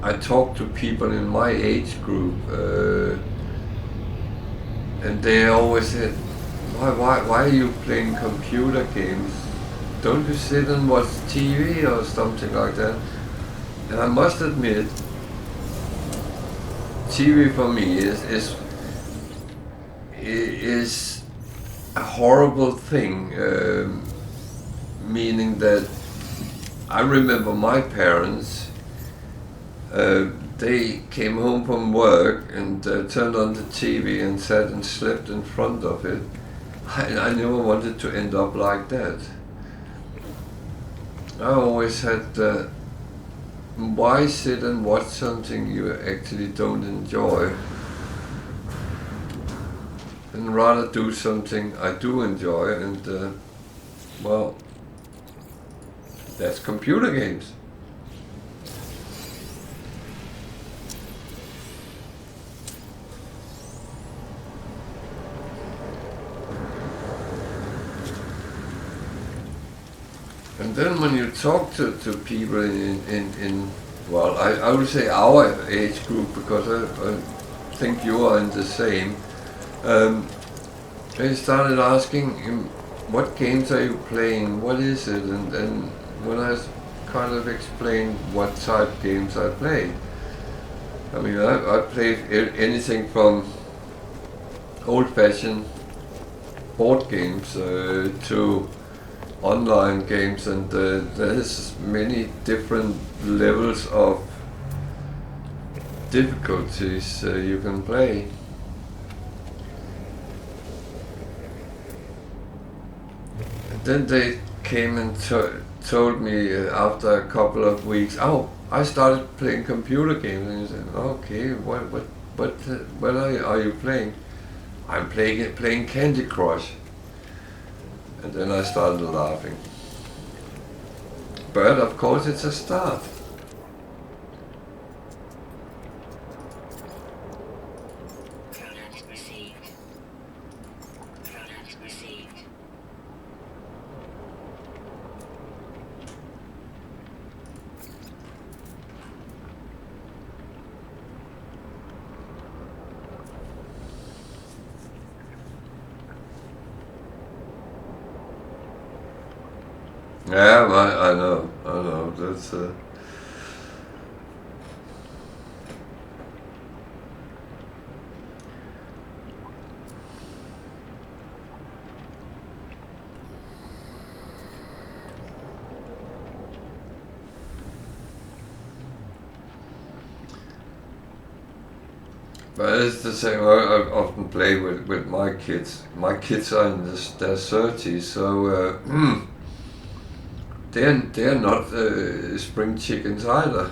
I talked to people in my age group, and they always said, why are you playing computer games? Don't you sit and watch TV or something like that? And I must admit, TV for me is a horrible thing, meaning that I remember my parents, they came home from work and turned on the TV and sat and slept in front of it. I never wanted to end up like that. I always had, why sit and watch something you actually don't enjoy? And rather do something I do enjoy, and well, that's computer games. And then when you talk to people in well, I would say our age group, because I think you are in the same, they started asking him, what games are you playing, what is it? And when I kind of explained what type games I played, I mean, I played anything from old-fashioned board games to online games, and there's many different levels of difficulties you can play. And then they came and told me after a couple of weeks, oh, I started playing computer games. And you said, okay, what are you playing? I'm playing Candy Crush. And then I started laughing. But of course it's a start. Product received. Product received. Yeah, I know, that's but it's the same. I often play with my kids. My kids are in their 30s, so they're not spring chickens either.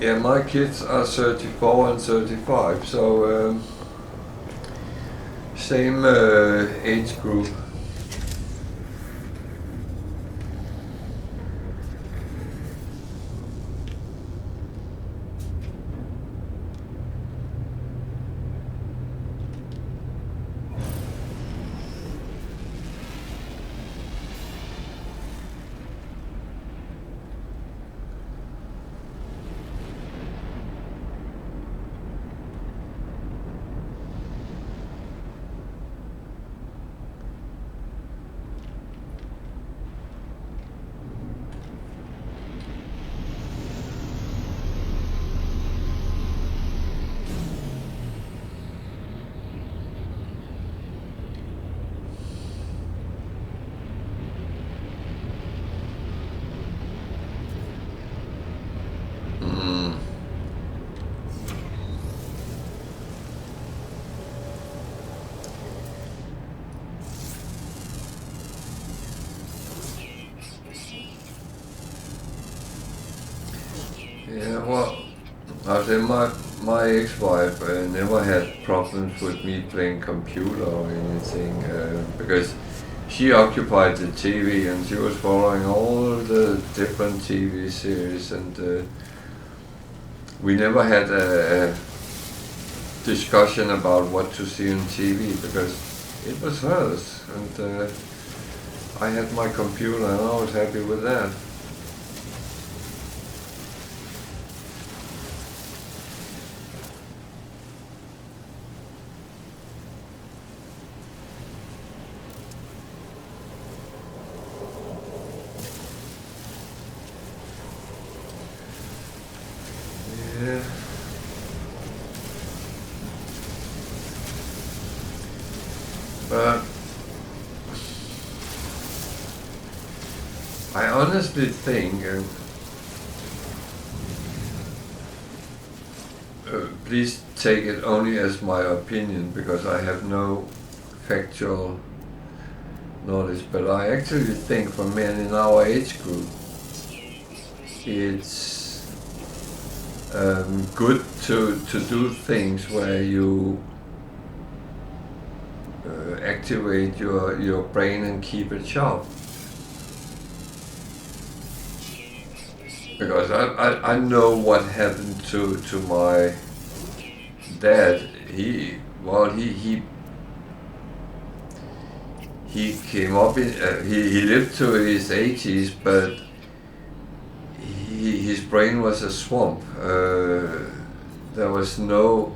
Yeah, my kids are 34 and 35, so same age group. Yeah, well, I say my ex-wife never had problems with me playing computer or anything because she occupied the TV and she was following all the different TV series and we never had a discussion about what to see on TV because it was hers and I had my computer and I was happy with that. Yeah. But I honestly think, and please take it only as my opinion because I have no factual knowledge, but I actually think for men in our age group, it's good to do things where you activate your brain and keep it sharp. Because I know what happened to my dad. He came up in he lived to his 80s, but his brain was a swamp. There was no.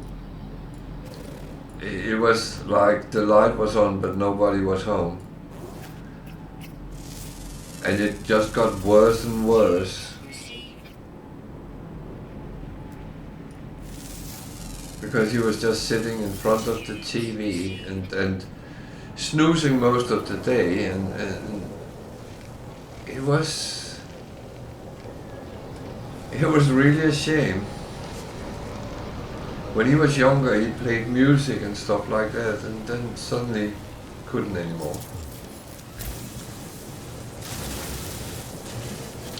It was like the light was on, but nobody was home, and it just got worse and worse. Because he was just sitting in front of the TV and snoozing most of the day, and it was really a shame. When he was younger, he played music and stuff like that, and then suddenly couldn't anymore.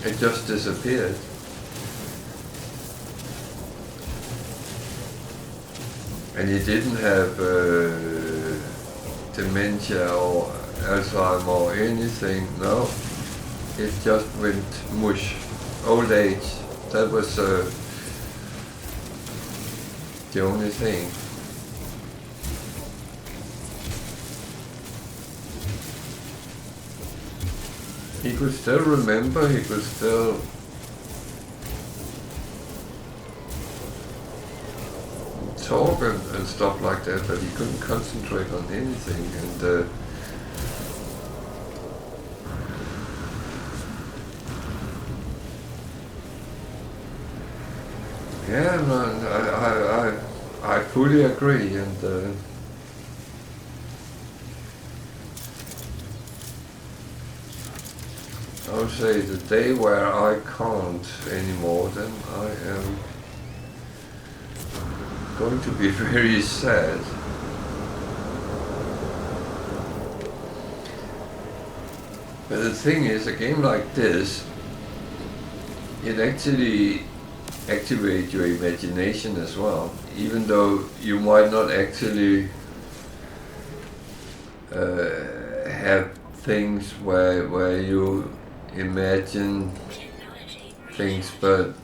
It just disappeared. And he didn't have dementia or Alzheimer or anything, no. It just went mush. Old age, that was the only thing. He could still remember, he could still talk and stuff like that, but he couldn't concentrate on anything. And yeah, man, I fully agree. And I would say the day where I can't anymore, then I am going to be very sad. But the thing is, a game like this, it actually activates your imagination as well, even though you might not actually have things where you imagine things, but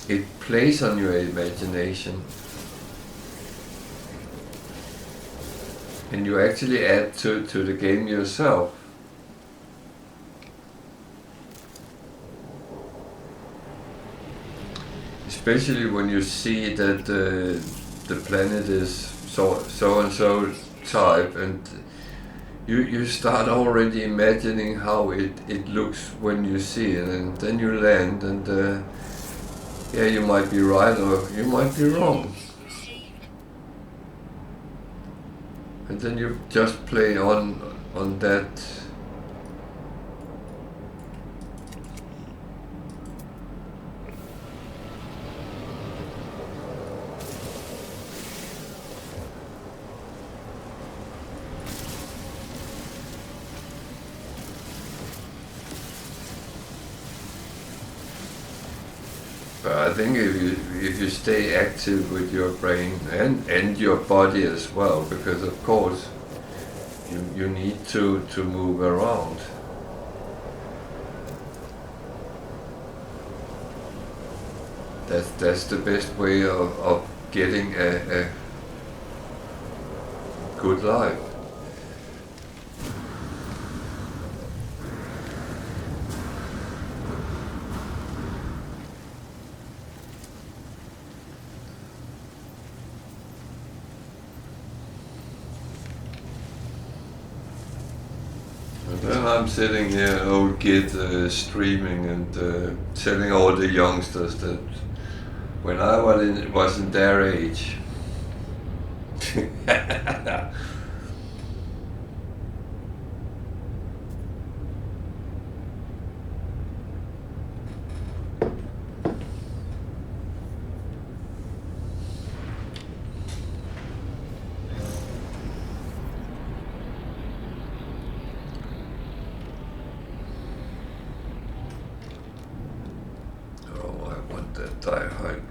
it plays on your imagination, and you actually add to the game yourself. Especially when you see that the planet is so and so type, and you start already imagining how it looks when you see it, and then you land, and yeah, you might be right or you might be wrong. And then you just play on that. But I think if you stay active with your brain and your body as well, because of course you need to move around. That's the best way of getting a good life. And then I'm sitting here, old kid, streaming and telling all the youngsters that when I was in their age, oh, I want that dihydrogen.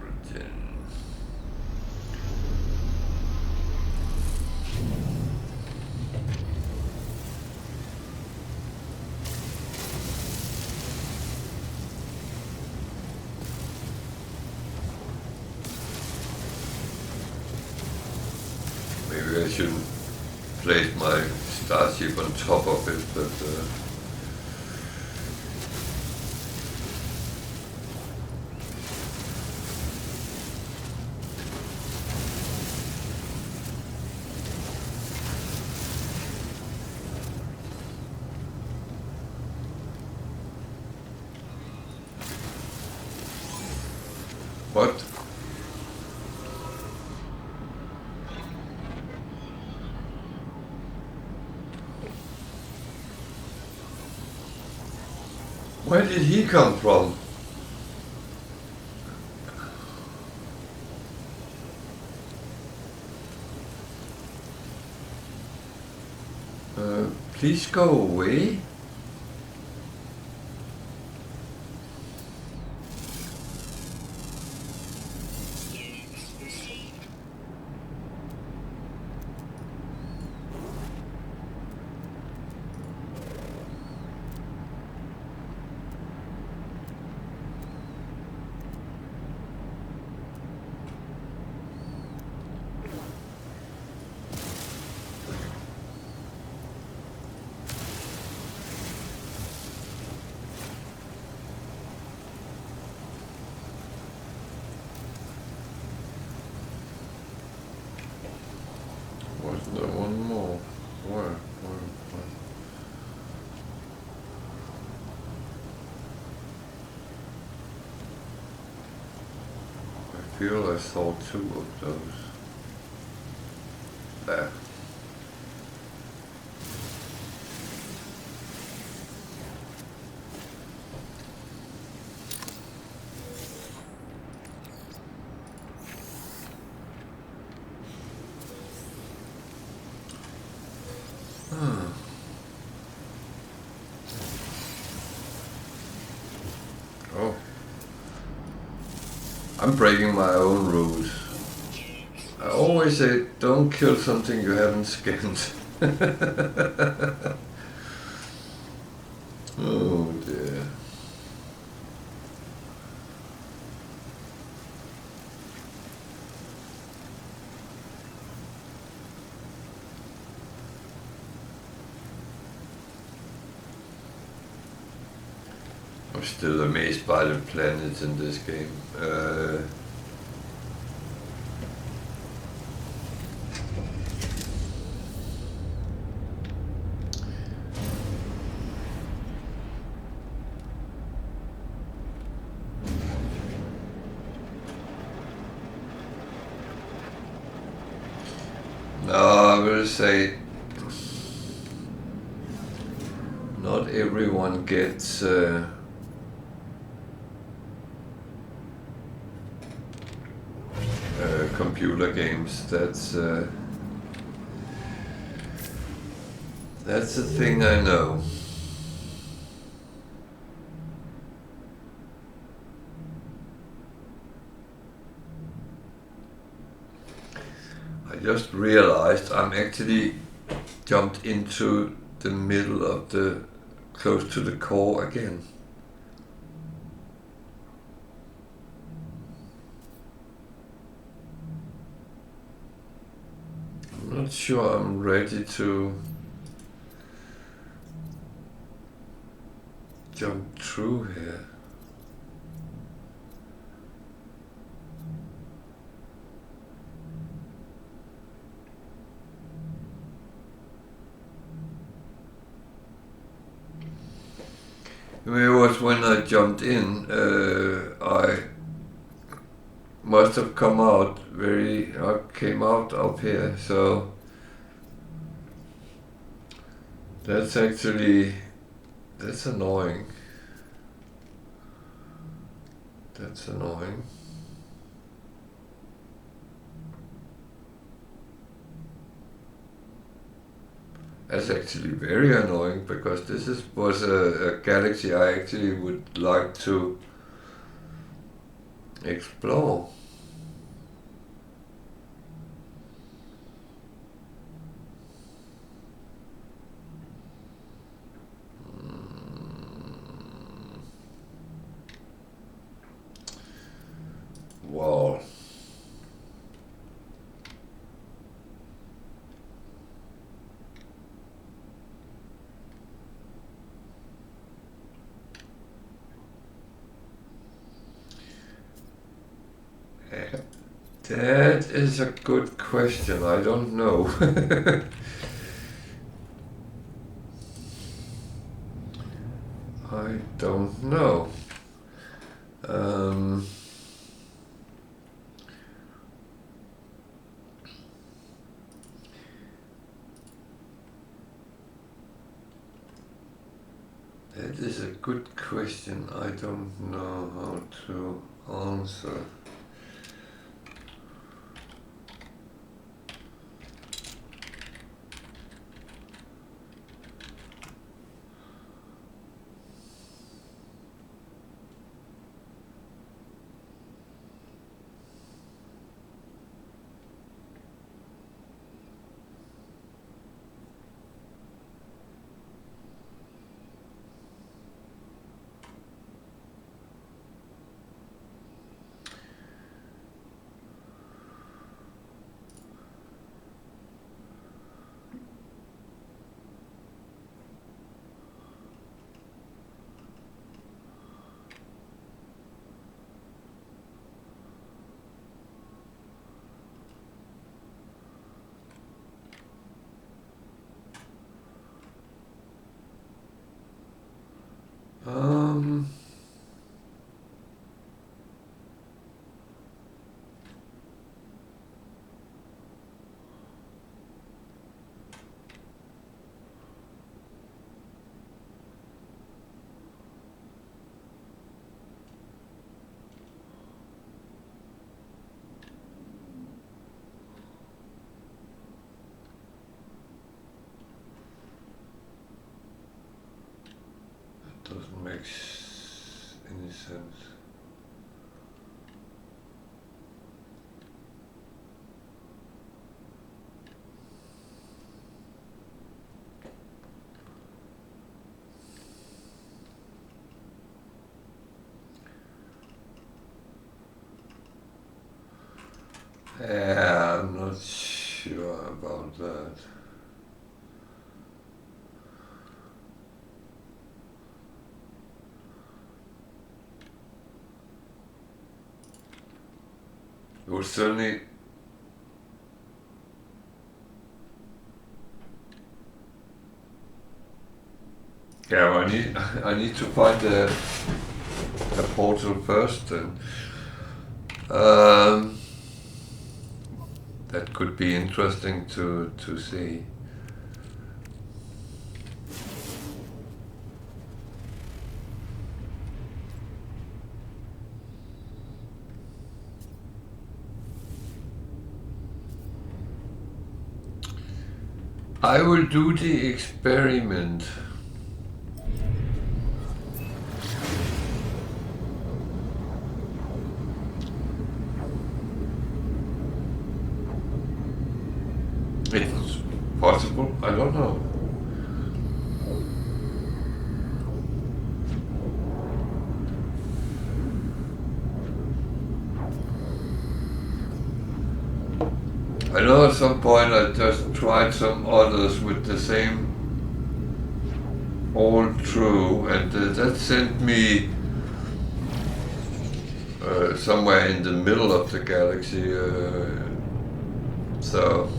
Maybe I shouldn't place my starship on top of it, but what? Where did he come from? Please go away. Units received. Wasn't there one more? Where? I feel I saw two of those. There. Oh. I'm breaking my own rules. I always say don't kill something you haven't skinned. Oh dear. I'm still amazed by the planets in this game. No, I will say not everyone gets computer games. That's a thing I know. I just realized I'm actually jumped into the middle of the, close to the core again. I'm not sure I'm ready to jump through here. It was when I jumped in, I must have come out I came out up here, so that's annoying. That's annoying. That's actually very annoying because this was a galaxy I actually would like to explore. Wow. That is a good question. I don't know. I don't know. That is a good question. I don't know how to answer. Doesn't make any sense. Yeah, I'm not sure about that. It would certainly well, I need to find a portal first, and that could be interesting to see. I will do the experiment. It's possible, I don't know. I know at some point I just tried some others with the same old true, and that sent me somewhere in the middle of the galaxy. So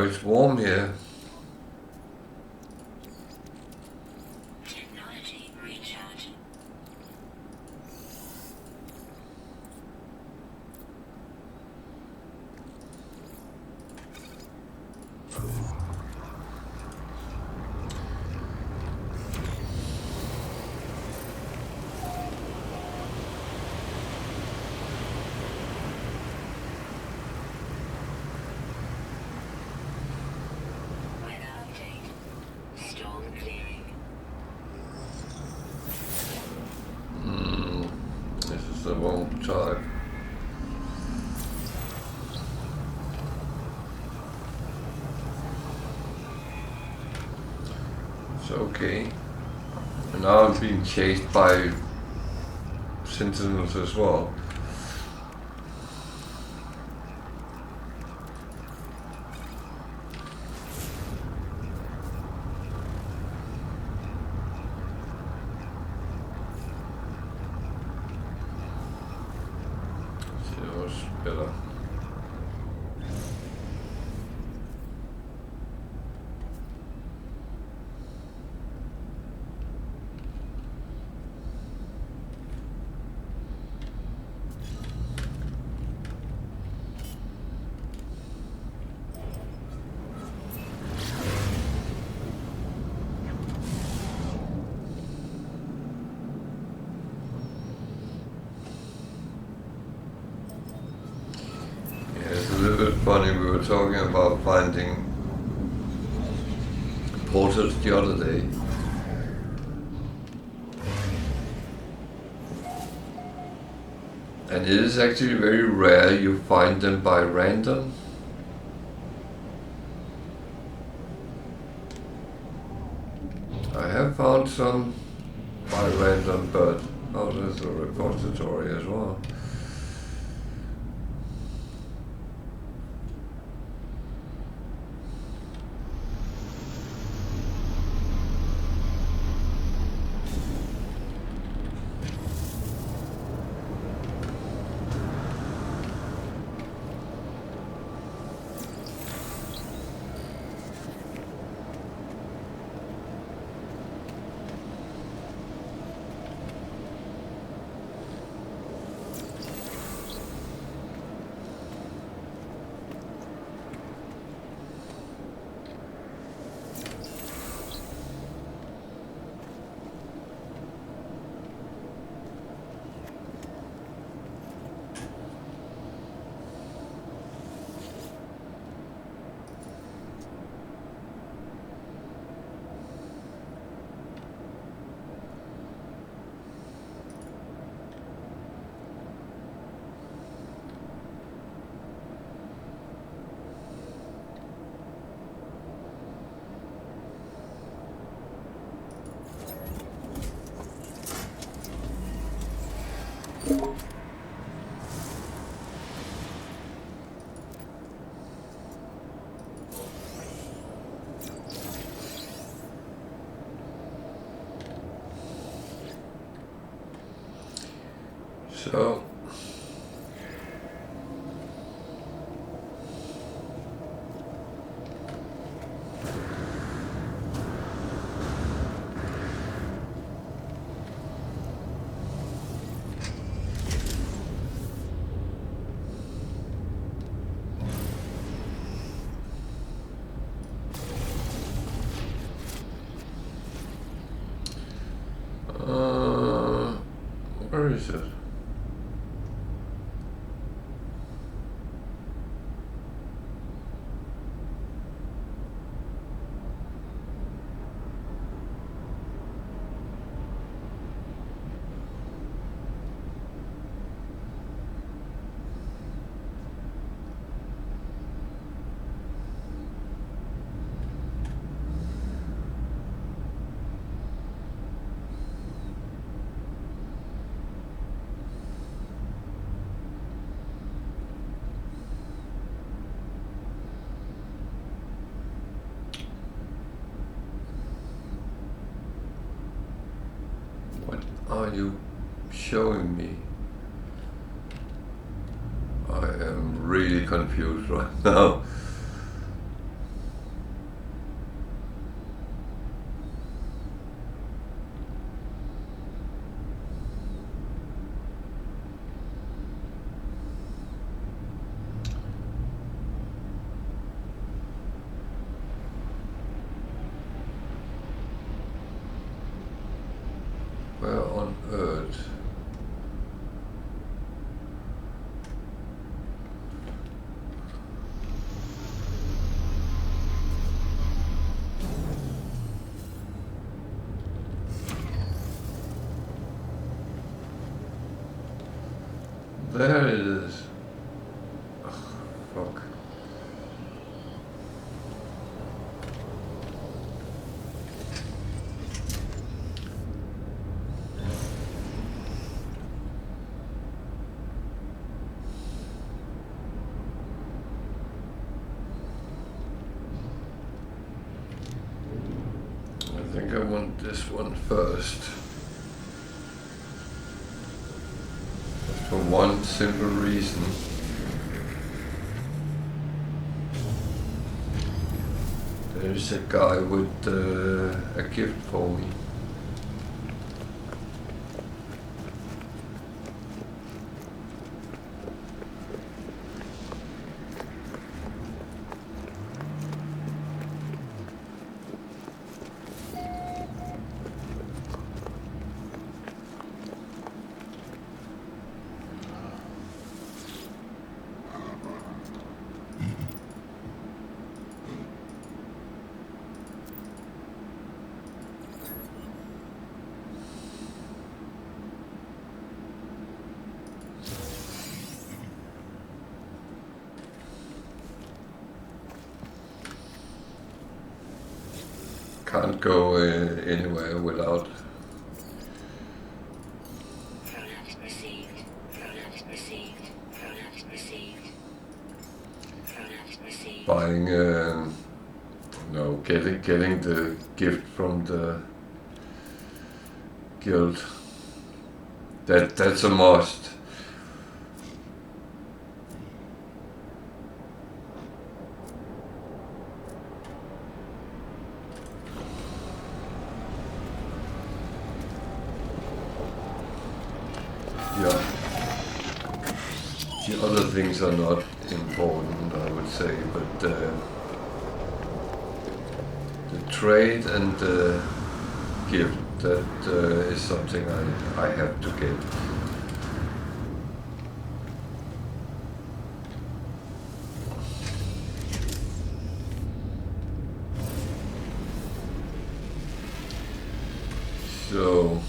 it's warm here. Technology recharge. Weather update. Storm clearing. This is the wrong time. It's okay. And now I'm being chased by sentinels as well. Better. It's a little bit funny, we were talking about finding portals the other day. And it is actually very rare you find them by random. I have found some by random, but oh, there's a repository as well. So Where is it? Are you showing me? I am really confused right now. Where on earth? There it is. Ugh, fuck. I think I want this one first. For one simple reason. There's a guy with a gift for me. Can't go anywhere without Product received. Product received. Product received. Product received. buying, no, getting the gift from the guild. That's a must. Yeah. The other things are not important, I would say, but the trade and the gift, that is something I have to get. So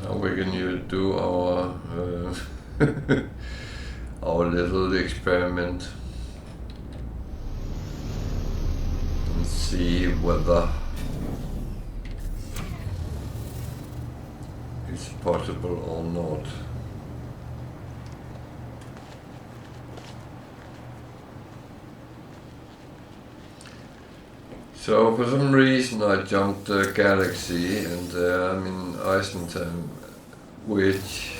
now we're going to do our our little experiment and see whether it's possible or not. So for some reason I jumped the galaxy, and I'm in Eissentam, which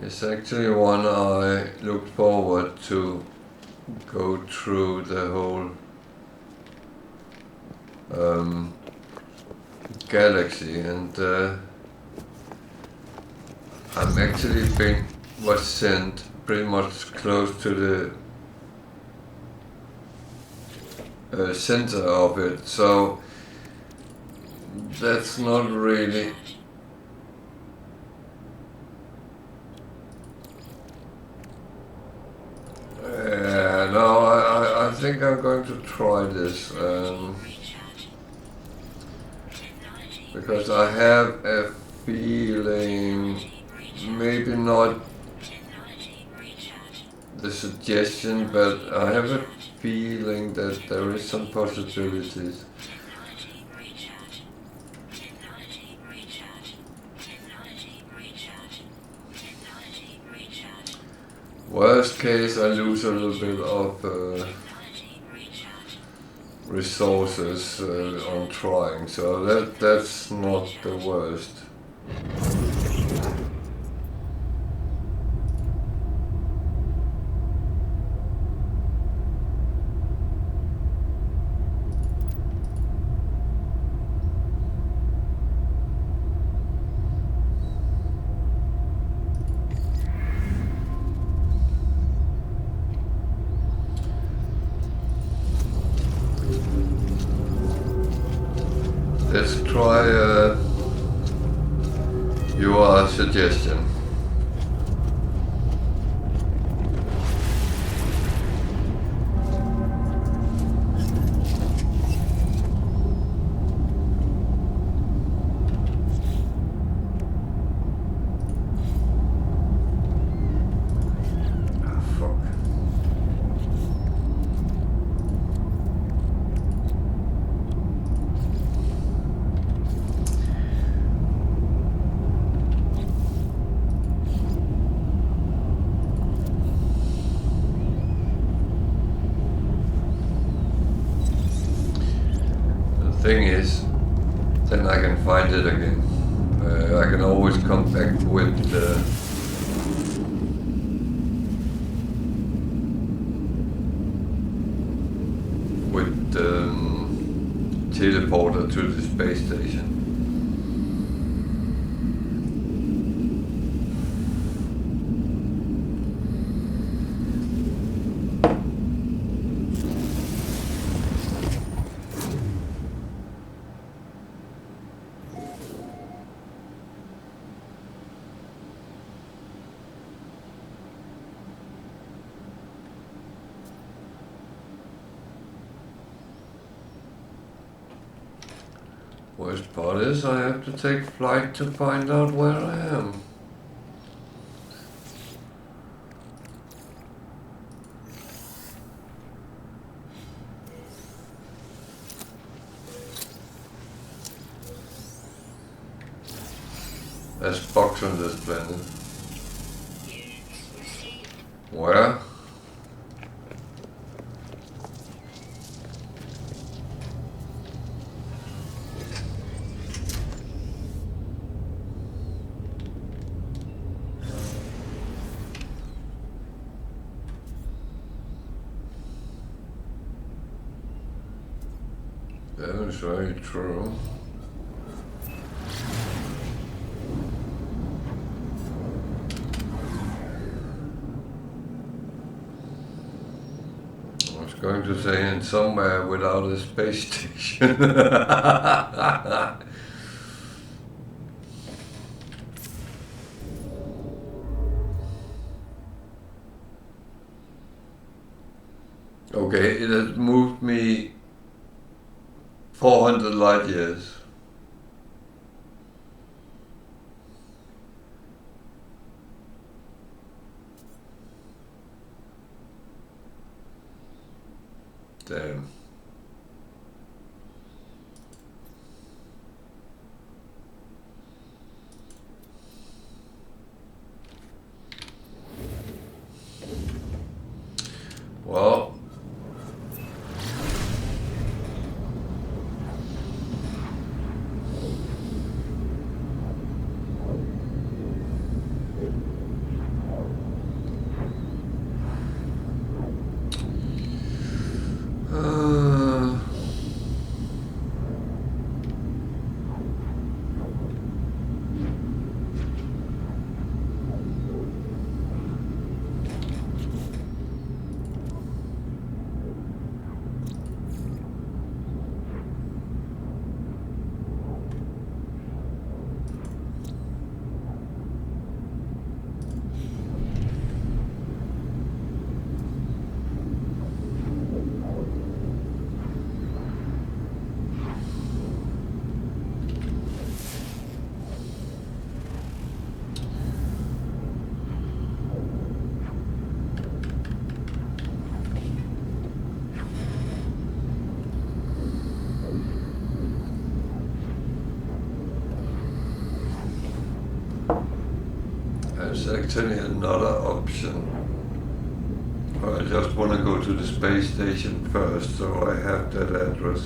is actually one I look forward to go through the whole galaxy, and I'm actually was sent pretty much close to the center of it, so that's not really. No, I think I'm going to try this, because I have a feeling, maybe not the suggestion, but I have a feeling that there is some possibilities. Worst case, I lose a little bit of resources on trying, so that's not the worst. Let's try your suggestion. Thing is, then I can find it again. I can always come back with the teleporter to the space station. Worst part is I have to take flight to find out where I am. There's bugs on this planet. Where? That is very true. I was going to say in somewhere without a space station. Okay, it has moved me 400 light years. Damn. Well, There's actually another option. I just want to go to the space station first, so I have that address.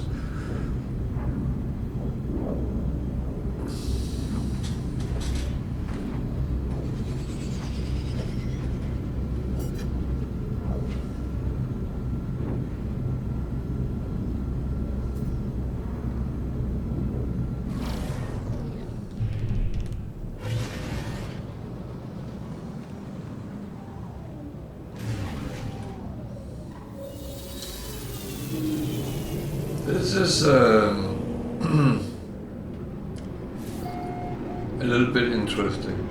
This is a little bit interesting.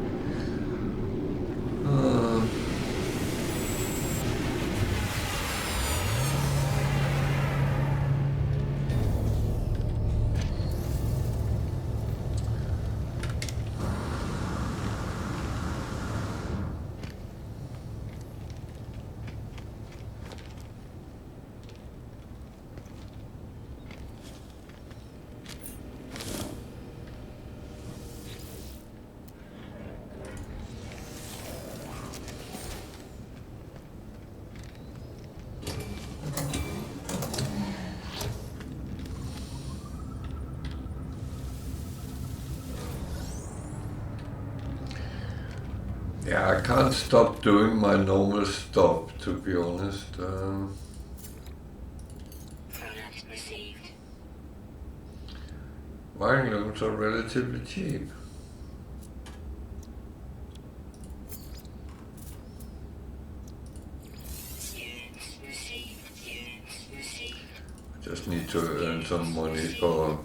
Yeah, I can't stop doing my normal stuff, to be honest. Pronouns received. Wiring looms are relatively cheap. Units received. Units received. I just need to earn some money for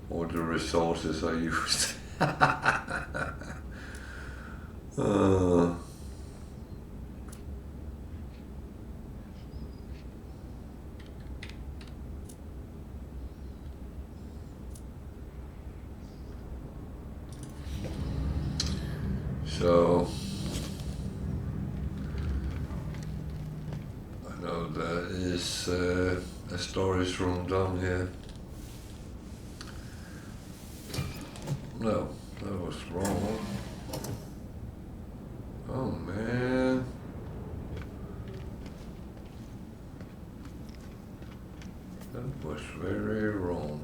all the resources I used. So I know there is a storage room down here. No, that was wrong. Oh man. That was very wrong.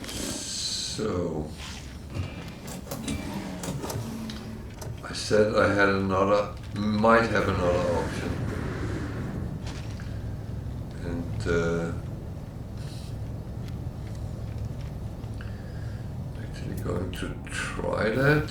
So I said I had might have another option. And actually going to try that.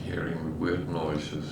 Hearing weird noises.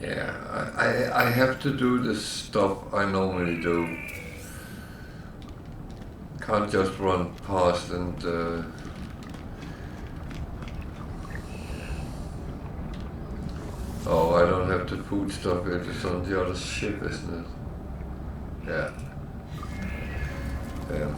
Yeah, I have to do the stuff I normally do. Can't just run past and oh, I don't have the food stuff, it is on the other ship, isn't it? Yeah. Yeah.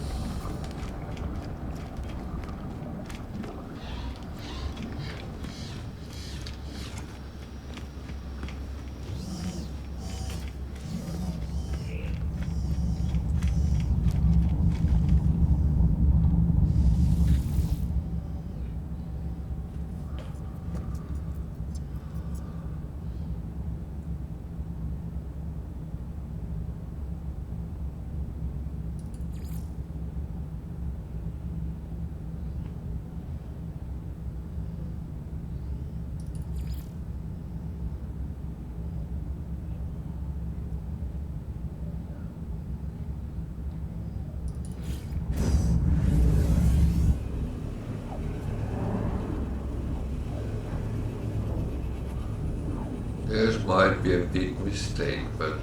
This might be a big mistake, but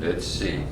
let's see.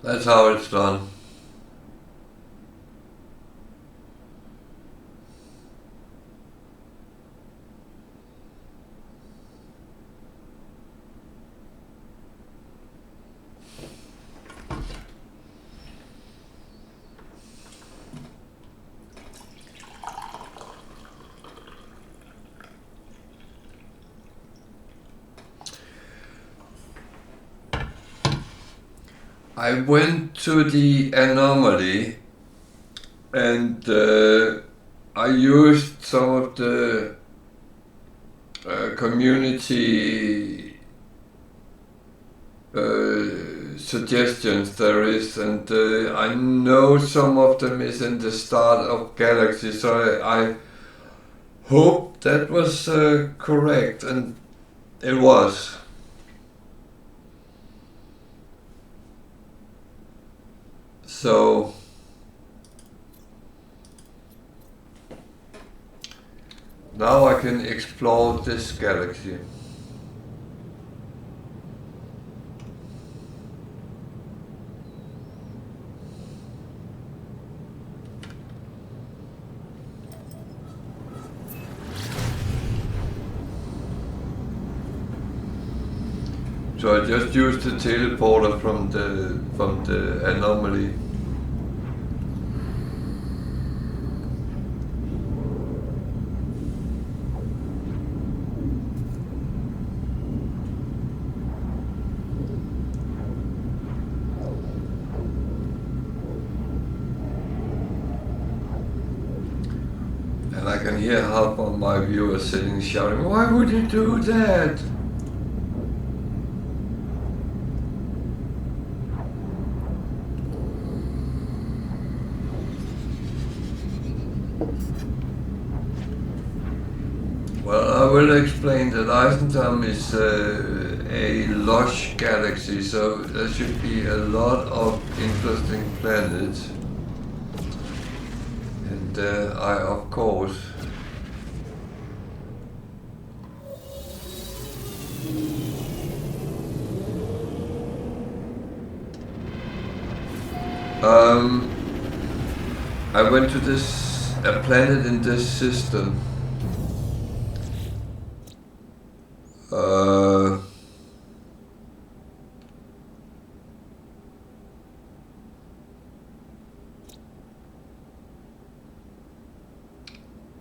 That's how it's done. I went to the anomaly and I used some of the community suggestions there is, and I know some of them is in the start of Galaxy, so I hope that was correct, and it was. So now I can explore this galaxy. So I just used the teleporter from the anomaly. And I can hear half of my viewers sitting shouting, "Why would you do that?" Well, I will explain that Eissentam is a lush galaxy, so there should be a lot of interesting planets. And I, of course, I went to a planet in this system.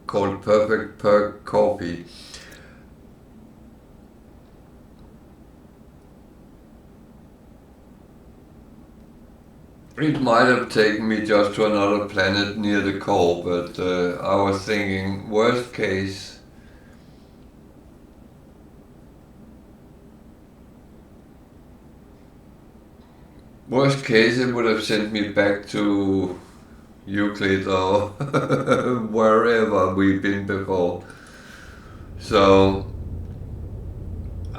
Called Perfect Per Copy. It might have taken me just to another planet near the core, but I was thinking, worst case, it would have sent me back to Euclid or wherever we've been before. So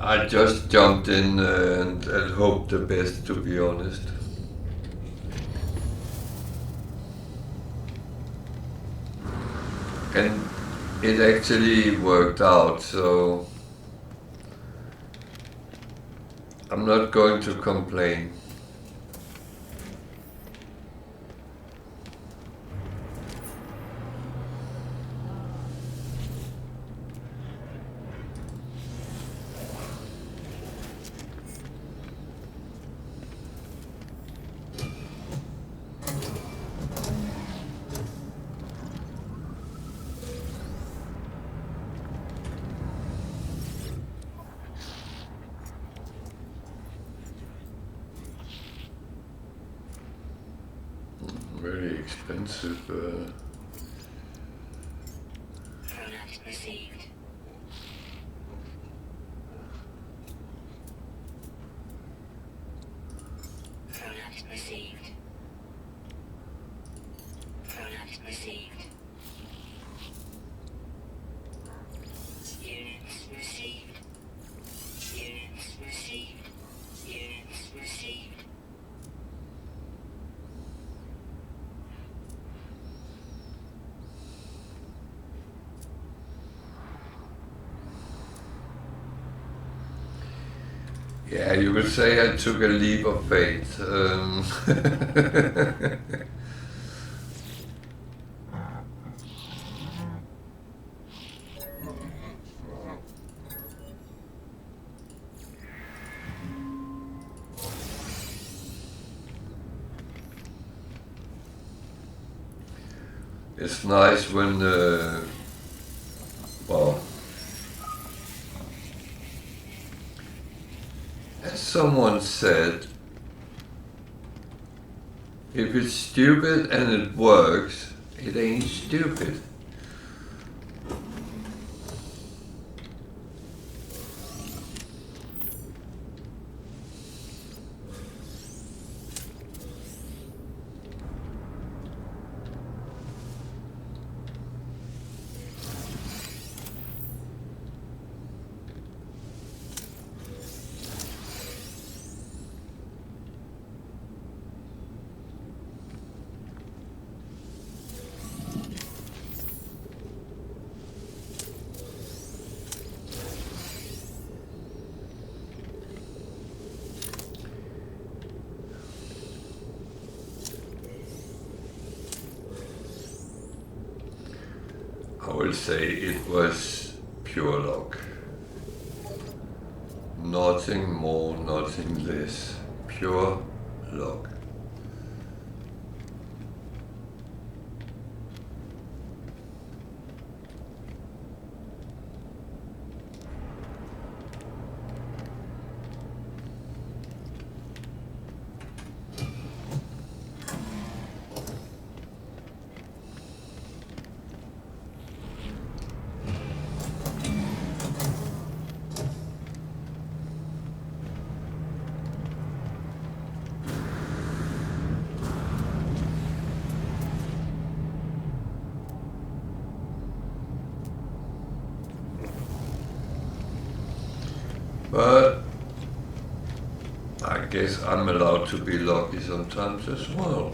I just jumped in and hoped the best, to be honest. And it actually worked out, so I'm not going to complain. Very expensive. Product received. Product received. Product received. Units received. Units received. Units received. Yeah, you could say I took a leap of faith. It's nice when, well, as someone said, if it's stupid and it works, it ain't stupid. I will say it was pure luck. Nothing more, nothing less. Pure luck. But I guess I'm allowed to be lucky sometimes as well.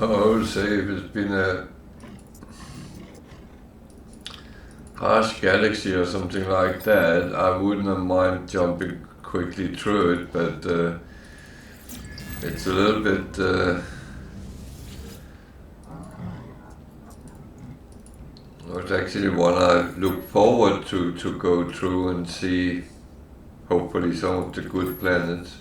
I would say if it's been a harsh galaxy or something like that, I wouldn't have mind jumping quickly through it, but it's a little bit. It's actually one I look forward to go through and see. Hopefully, some of the good planets.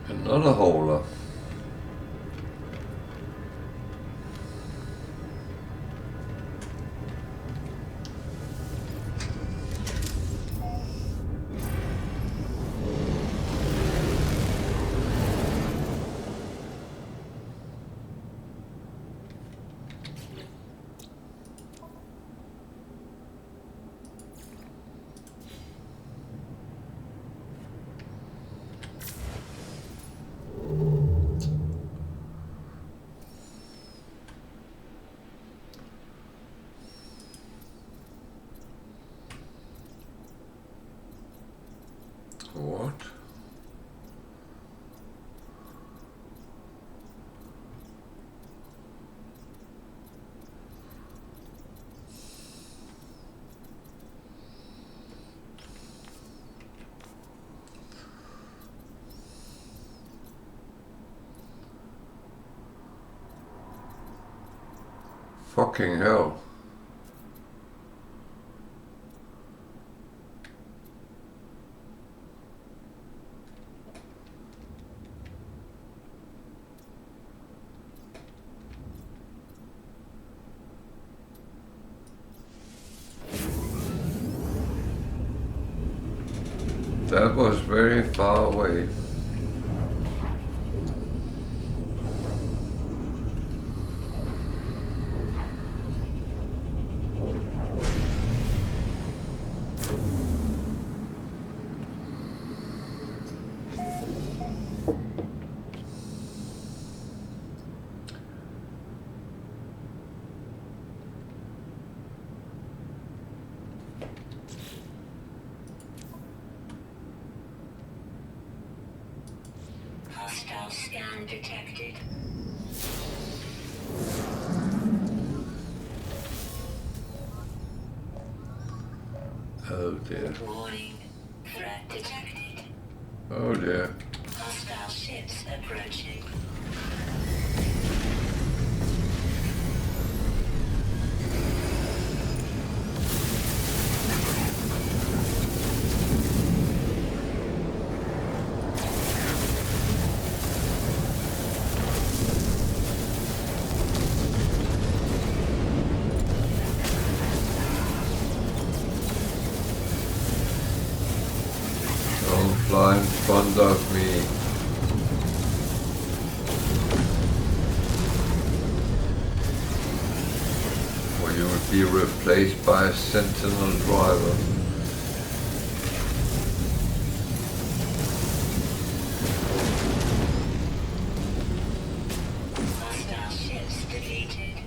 Another holer. What? Fucking hell. That was very far away. Hostile scan detected. Oh dear. Warning. Threat detected. Oh dear. Hostile ships approaching. Don't fly in front of me. Or you will be replaced by a sentinel driver. Hostile ships defeated.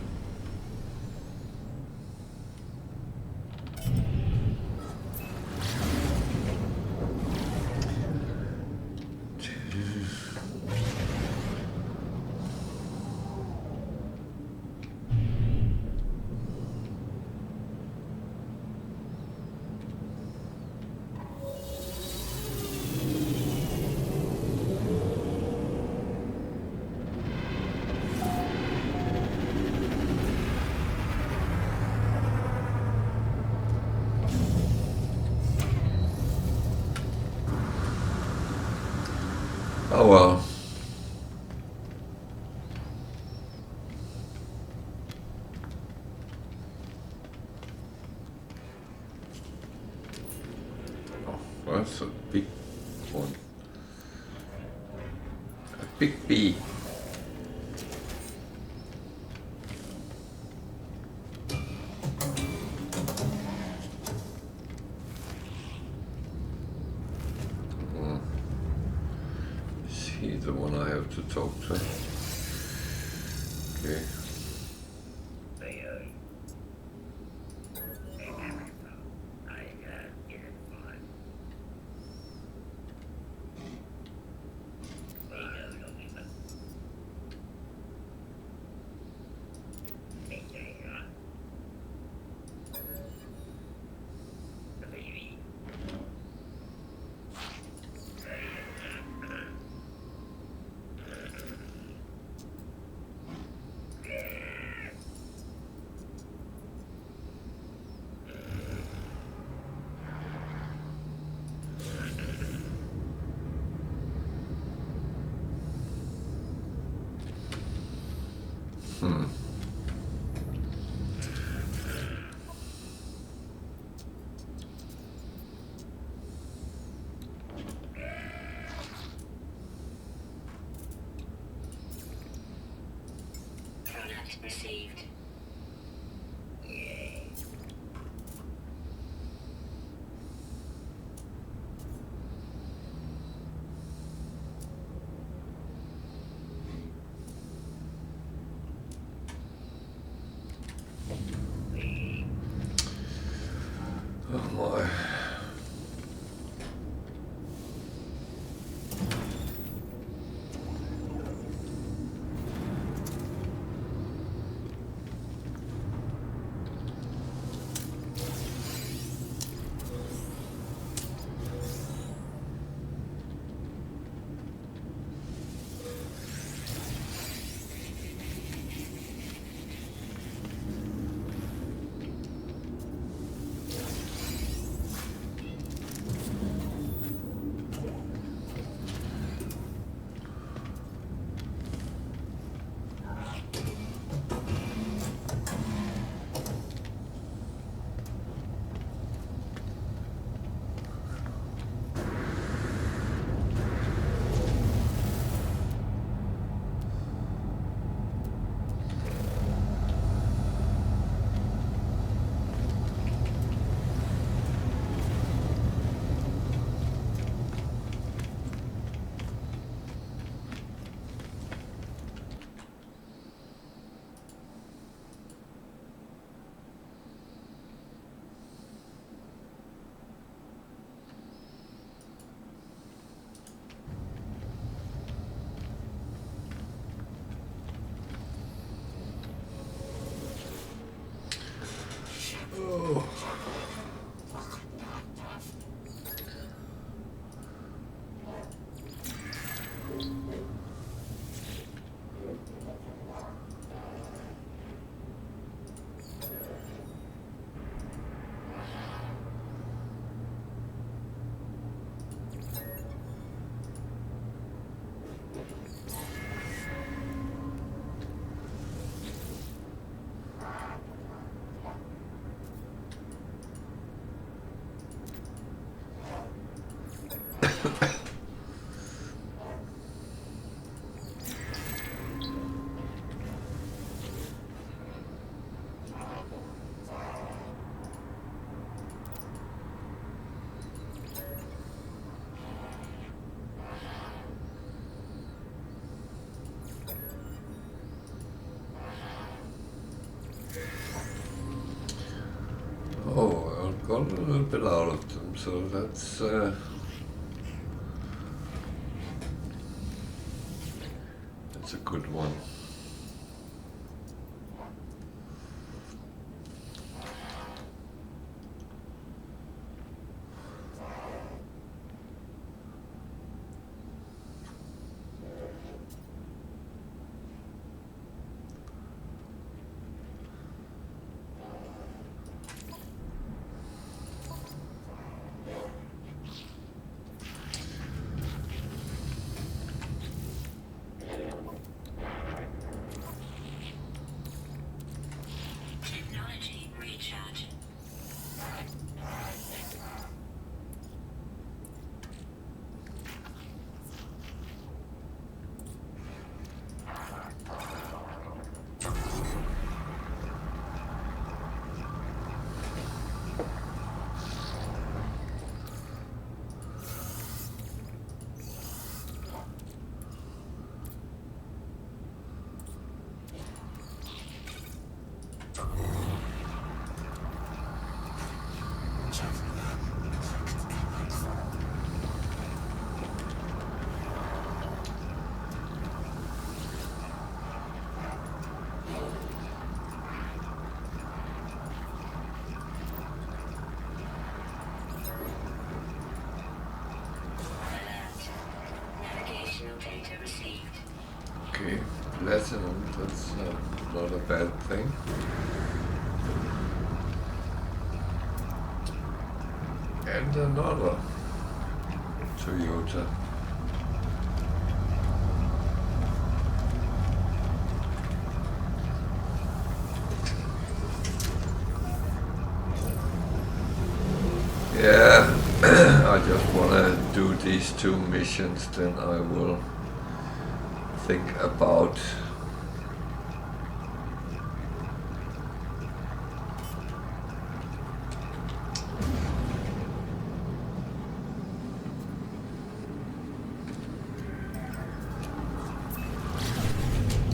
That's a big one. A big bee. Is he the one I have to talk to? Okay. Product received. Oh my. Oh. Oh, I've got a little bit out of them, so that's a good one. platinum, that's not a bad thing. And another Toyota. Yeah, I just want to do these 2 missions, then I will think about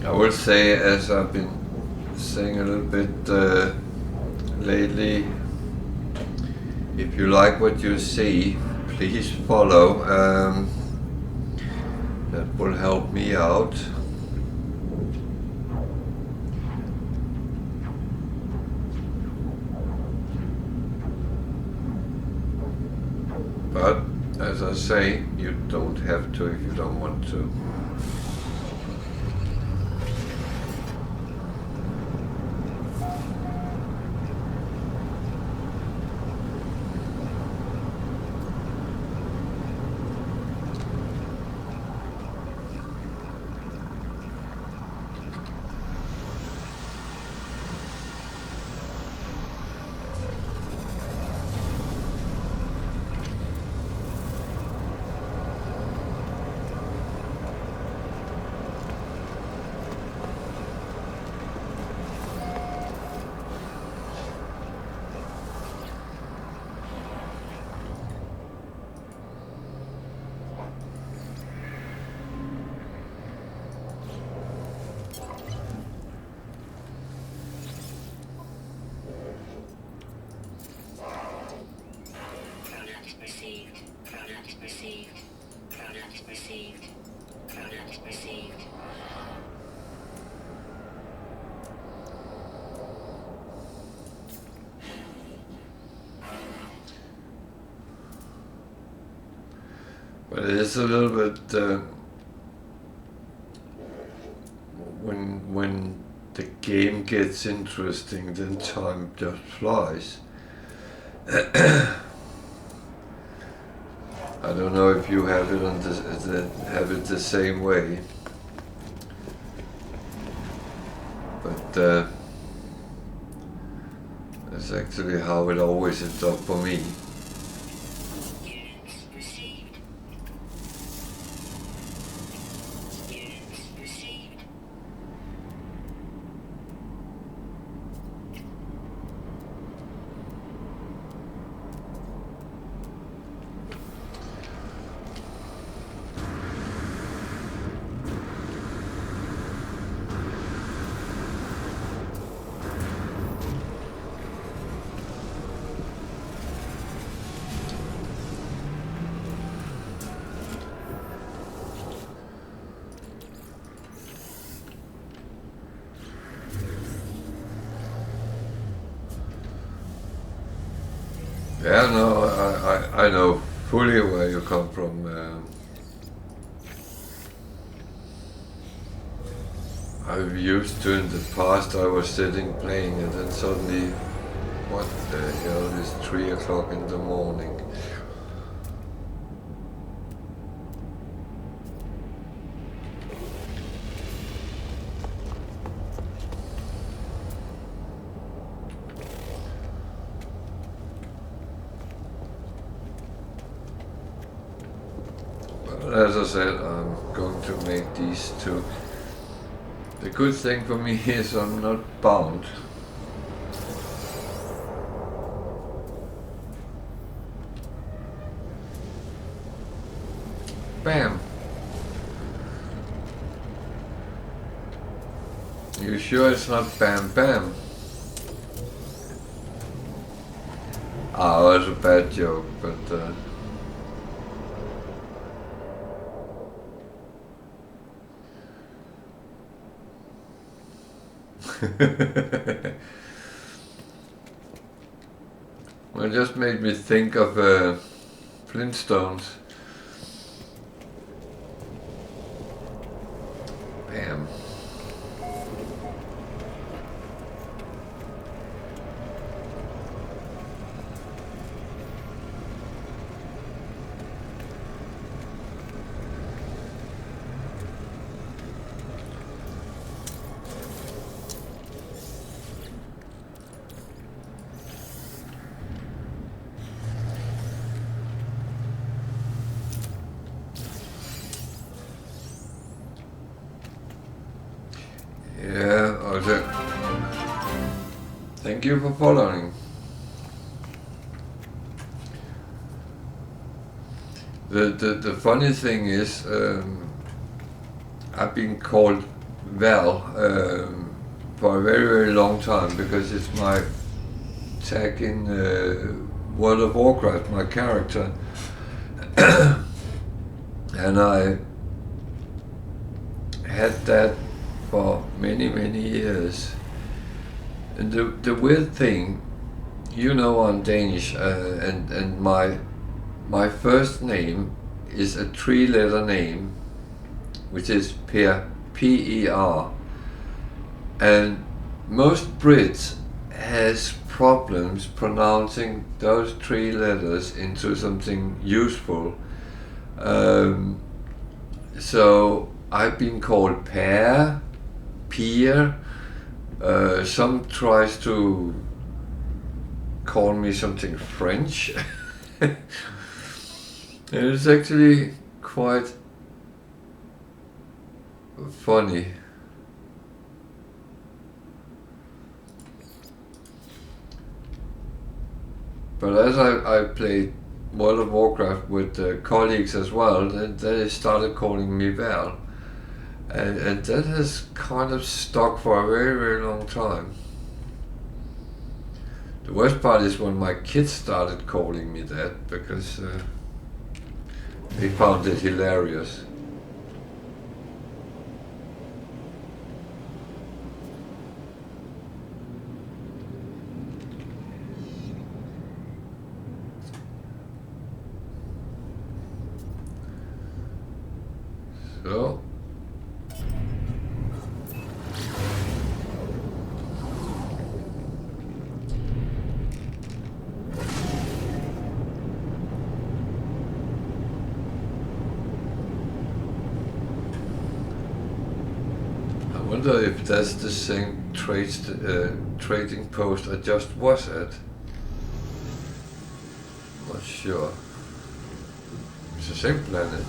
I will say, as I've been saying a little bit lately, if you like what you see, please follow. That will help me out. But as I say, you don't have to if you don't want to. But it is a little bit when the game gets interesting, then time just flies. I don't know if you have it on have it the same way, but that's actually how it always ends up for me. Yeah, no, I know fully where you come from. I've used to in the past, I was sitting playing and then suddenly, what the hell, it's 3 o'clock in the morning. As I said, I'm going to make these 2. The good thing for me is I'm not bound. Bam! You sure it's not bam bam? Ah, it was a bad joke, but well, it just made me think of Flintstones. Bam. Thank you for following. The funny thing is, I've been called Val for a very, very long time because it's my tag in World of Warcraft, my character. And I had that for many, many years. And the weird thing, you know, I'm Danish, and my first name is a 3-letter name, which is Per, P-E-R. And most Brits has problems pronouncing those 3 letters into something useful. So I've been called Per, Pier. Some tries to call me something French. And it's actually quite funny. But as I played World of Warcraft with colleagues as well, they started calling me Val. And that has kind of stuck for a very, very long time. The worst part is when my kids started calling me that, because they found it hilarious. So I wonder if that's the same trading post I just was at. Not sure. It's the same planet.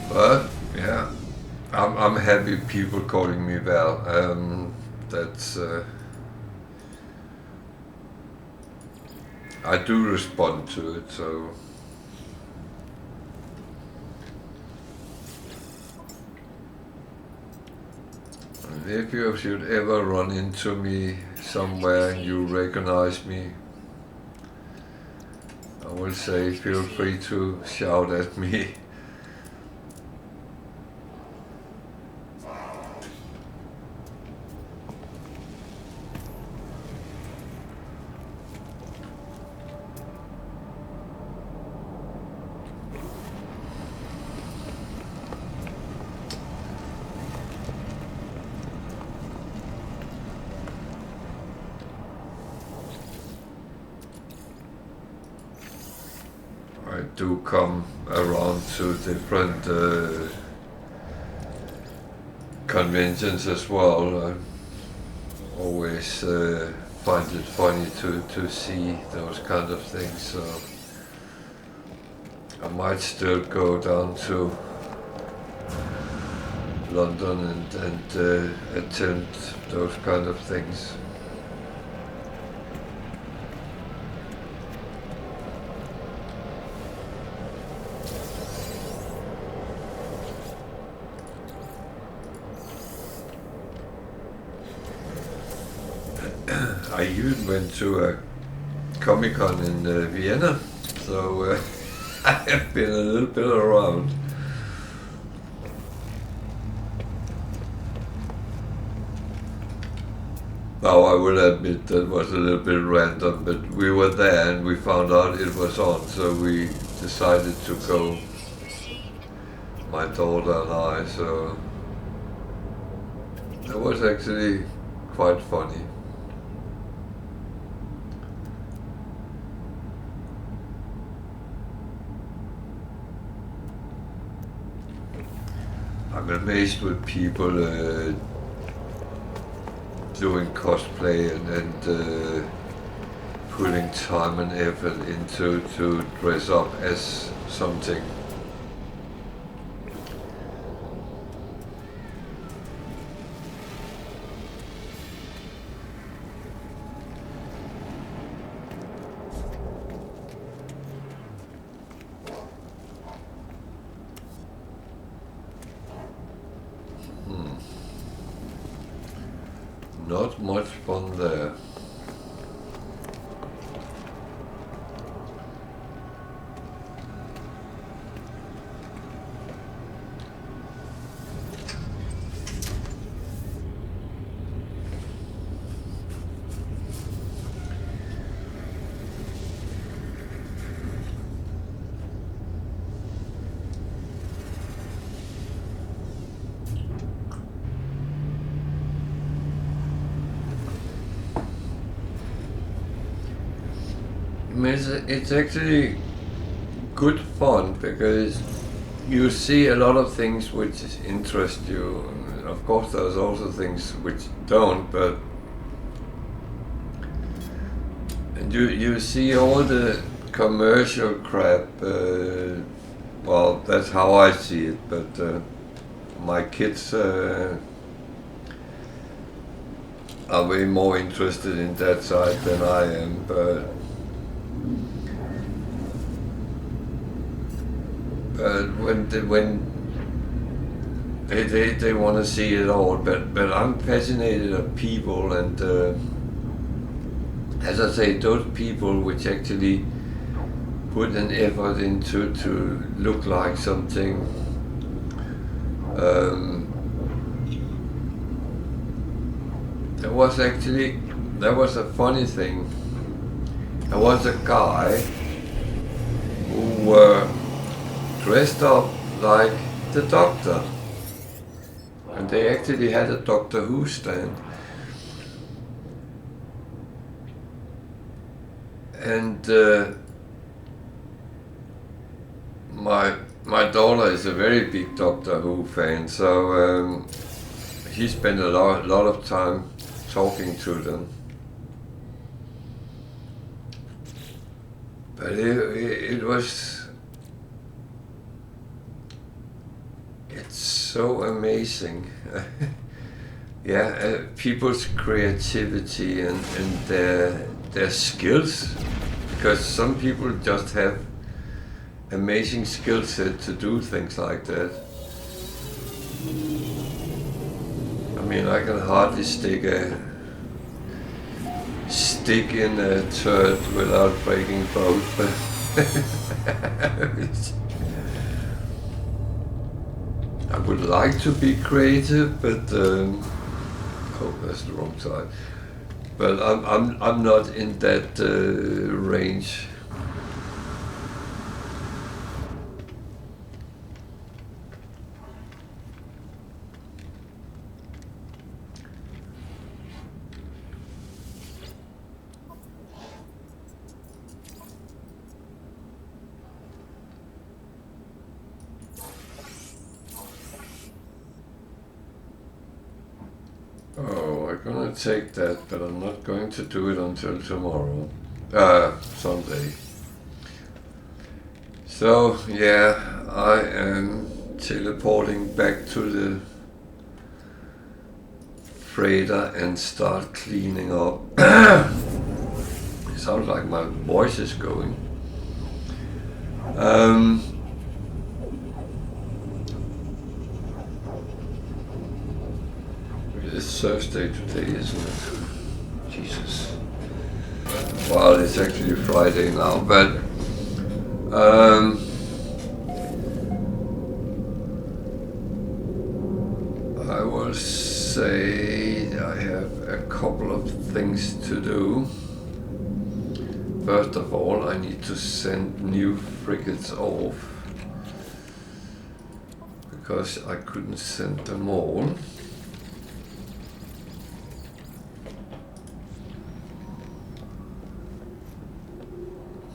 But yeah, I'm happy people calling me Val. That's I do respond to it. So if you should ever run into me somewhere and you recognize me, I will say feel free to shout at me. I do come around to different conventions as well. I always find it funny to see those kind of things, so I might still go down to London and attend those kind of things. I even went to a Comic-Con in Vienna, so I have been a little bit around. Now I will admit that was a little bit random, but we were there and we found out it was on, so we decided to go, my daughter and I, so it was actually quite funny. I'm amazed with people doing cosplay and putting time and effort into to dress up as something. Not much fun there. It's actually good fun because you see a lot of things which interest you. Of course, there's also things which don't, but and you see all the commercial crap. Well, that's how I see it. But my kids are way more interested in that side than I am, but. When they want to see it all, but I'm fascinated of people, and as I say, those people which actually put an effort into to look like something. There was a funny thing. There was a guy who dressed up like the Doctor, and they actually had a Doctor Who stand, and my daughter is a very big Doctor Who fan, so he spent a lot of time talking to them. But it was. It's so amazing. Yeah, people's creativity and their skills, because some people just have amazing skill set to do things like that. I mean, I can hardly stick a stick in a turd without breaking both. I would like to be creative, but oh, that's the wrong side. But I'm not in that range. Oh, I'm gonna take that, but I'm not going to do it until tomorrow. Sunday. So, yeah, I am teleporting back to the freighter and start cleaning up. It sounds like my voice is going. It's Thursday today, isn't it? Jesus. Well, it's actually Friday now, but I will say I have a couple of things to do. First of all, I need to send new frigates off because I couldn't send them all.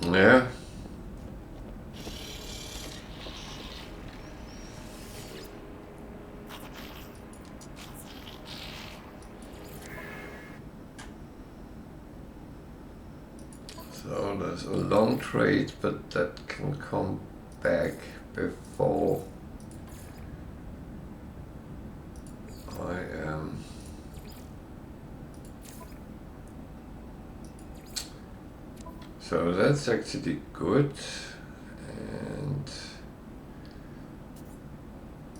Yeah. There's a long trade, but that can come back before I am. So that's actually good, and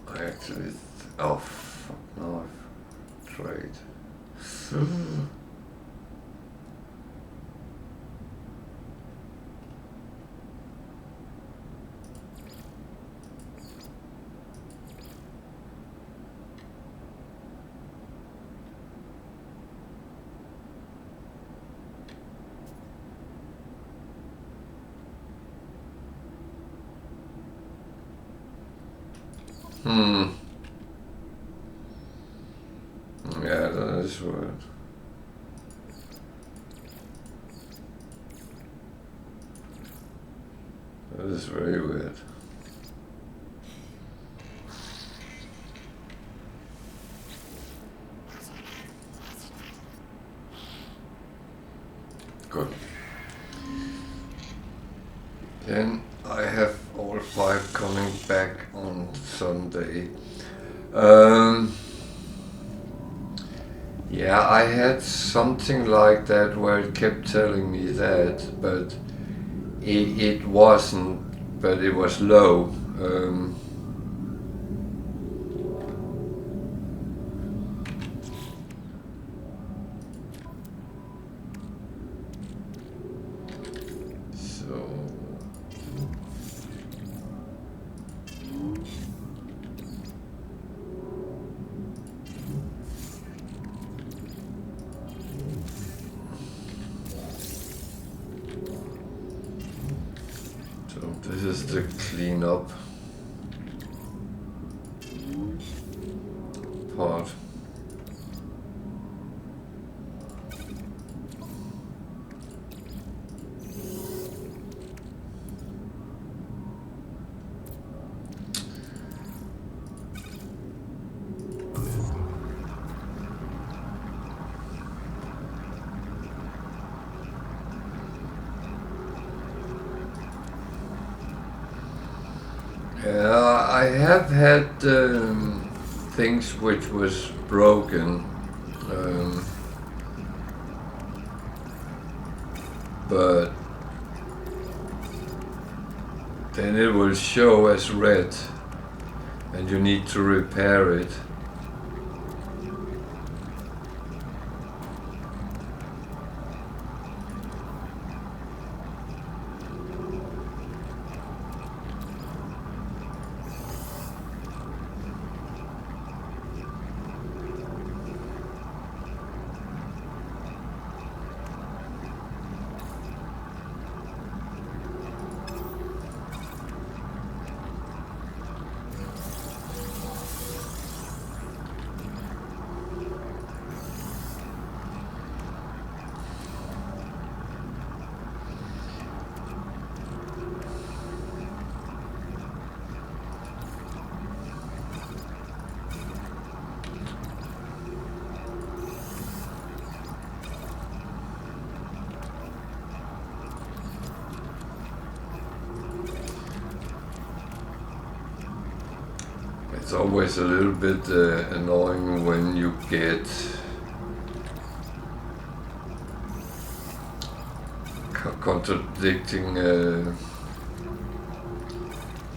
I actually. Oh fuck! No, I've trade. Yeah, that is weird. That is very weird. Good. Then I have all 5 coming back on Sunday. Yeah, I had something like that where it kept telling me that, but it wasn't, but it was low. This is the cleanup part. I have had things which was broken, but then it will show as red and you need to repair it. It's always a little bit annoying when you get contradicting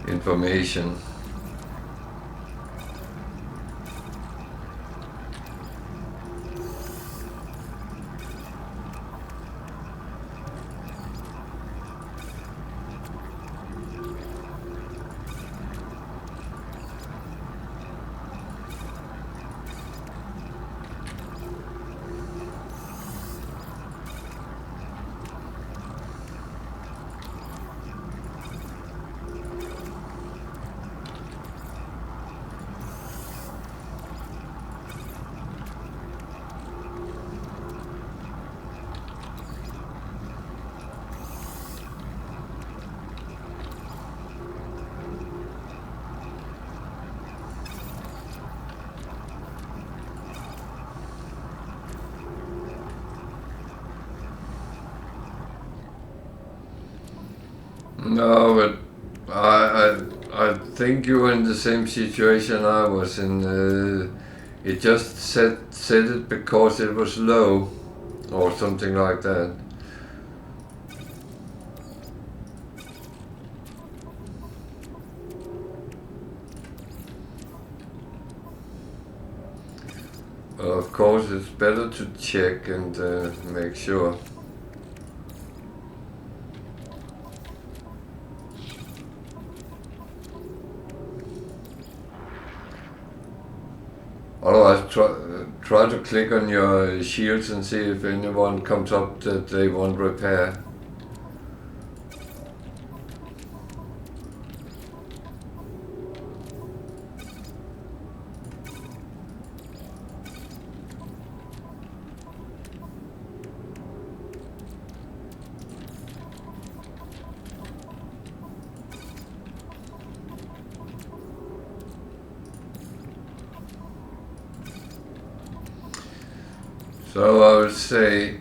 information. No, but I think you were in the same situation I was in. It just set it because it was low, or something like that. Of course, it's better to check and make sure. Otherwise, try to click on your shields and see if anyone comes up that they want repair. So I would say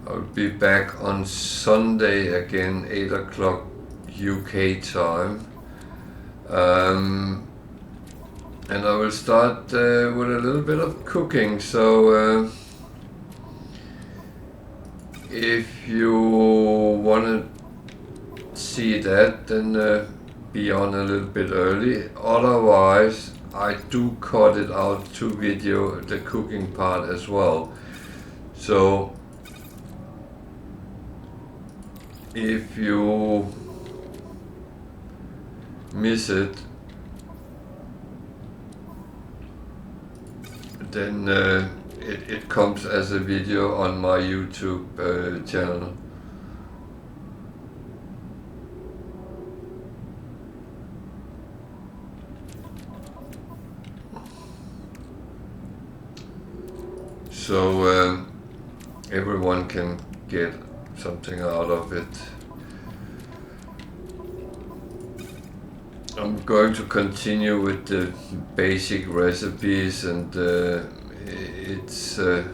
I'll be back on Sunday again, 8 o'clock UK time. And I will start with a little bit of cooking. So if you want to see that, then be on a little bit early. Otherwise, I do cut it out to video the cooking part as well. So if you miss it, then it comes as a video on my YouTube channel. So everyone can get something out of it. I'm going to continue with the basic recipes, and it's a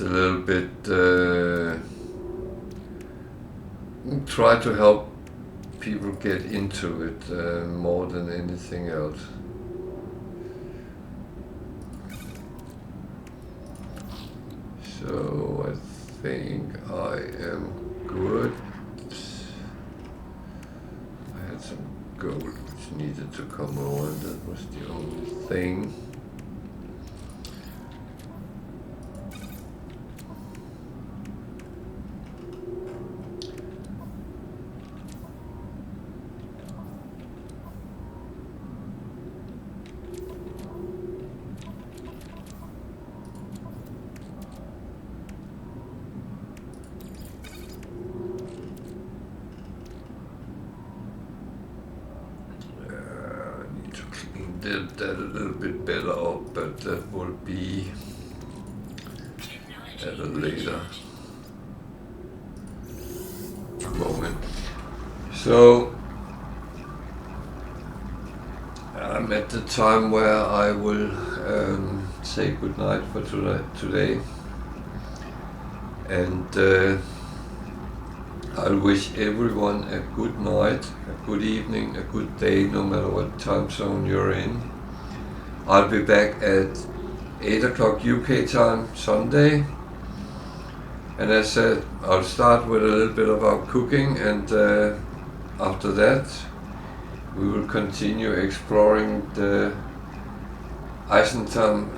little bit try to help people get into it more than anything else. So I think I am good. I had some gold which needed to come on, that was the only thing. Did that a little bit better up, but that will be at a later moment. So I'm at the time where I will say goodnight for today, and I'll wish everyone a good night, a good evening, a good day, no matter what time zone you're in. I'll be back at 8 o'clock UK time Sunday. And as I said, I'll start with a little bit about cooking, and after that we will continue exploring the Eissentam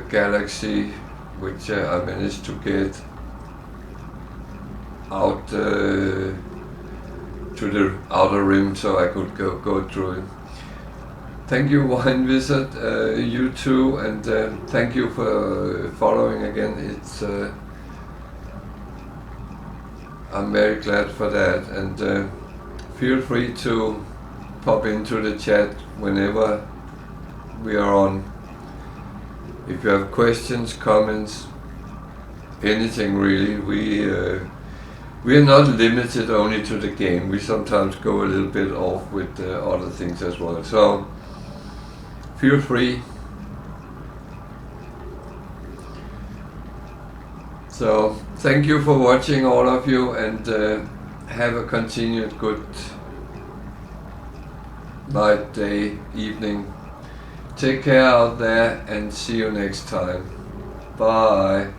galaxy, which I managed to get out to the outer rim so I could go through it. Thank you, Wine Wizard, you too, and thank you for following again. It's I'm very glad for that, and feel free to pop into the chat whenever we are on. If you have questions, comments, anything really, we are not limited only to the game. We sometimes go a little bit off with other things as well. So feel free. So thank you for watching, all of you, and have a continued good night, day, evening. Take care out there and see you next time. Bye.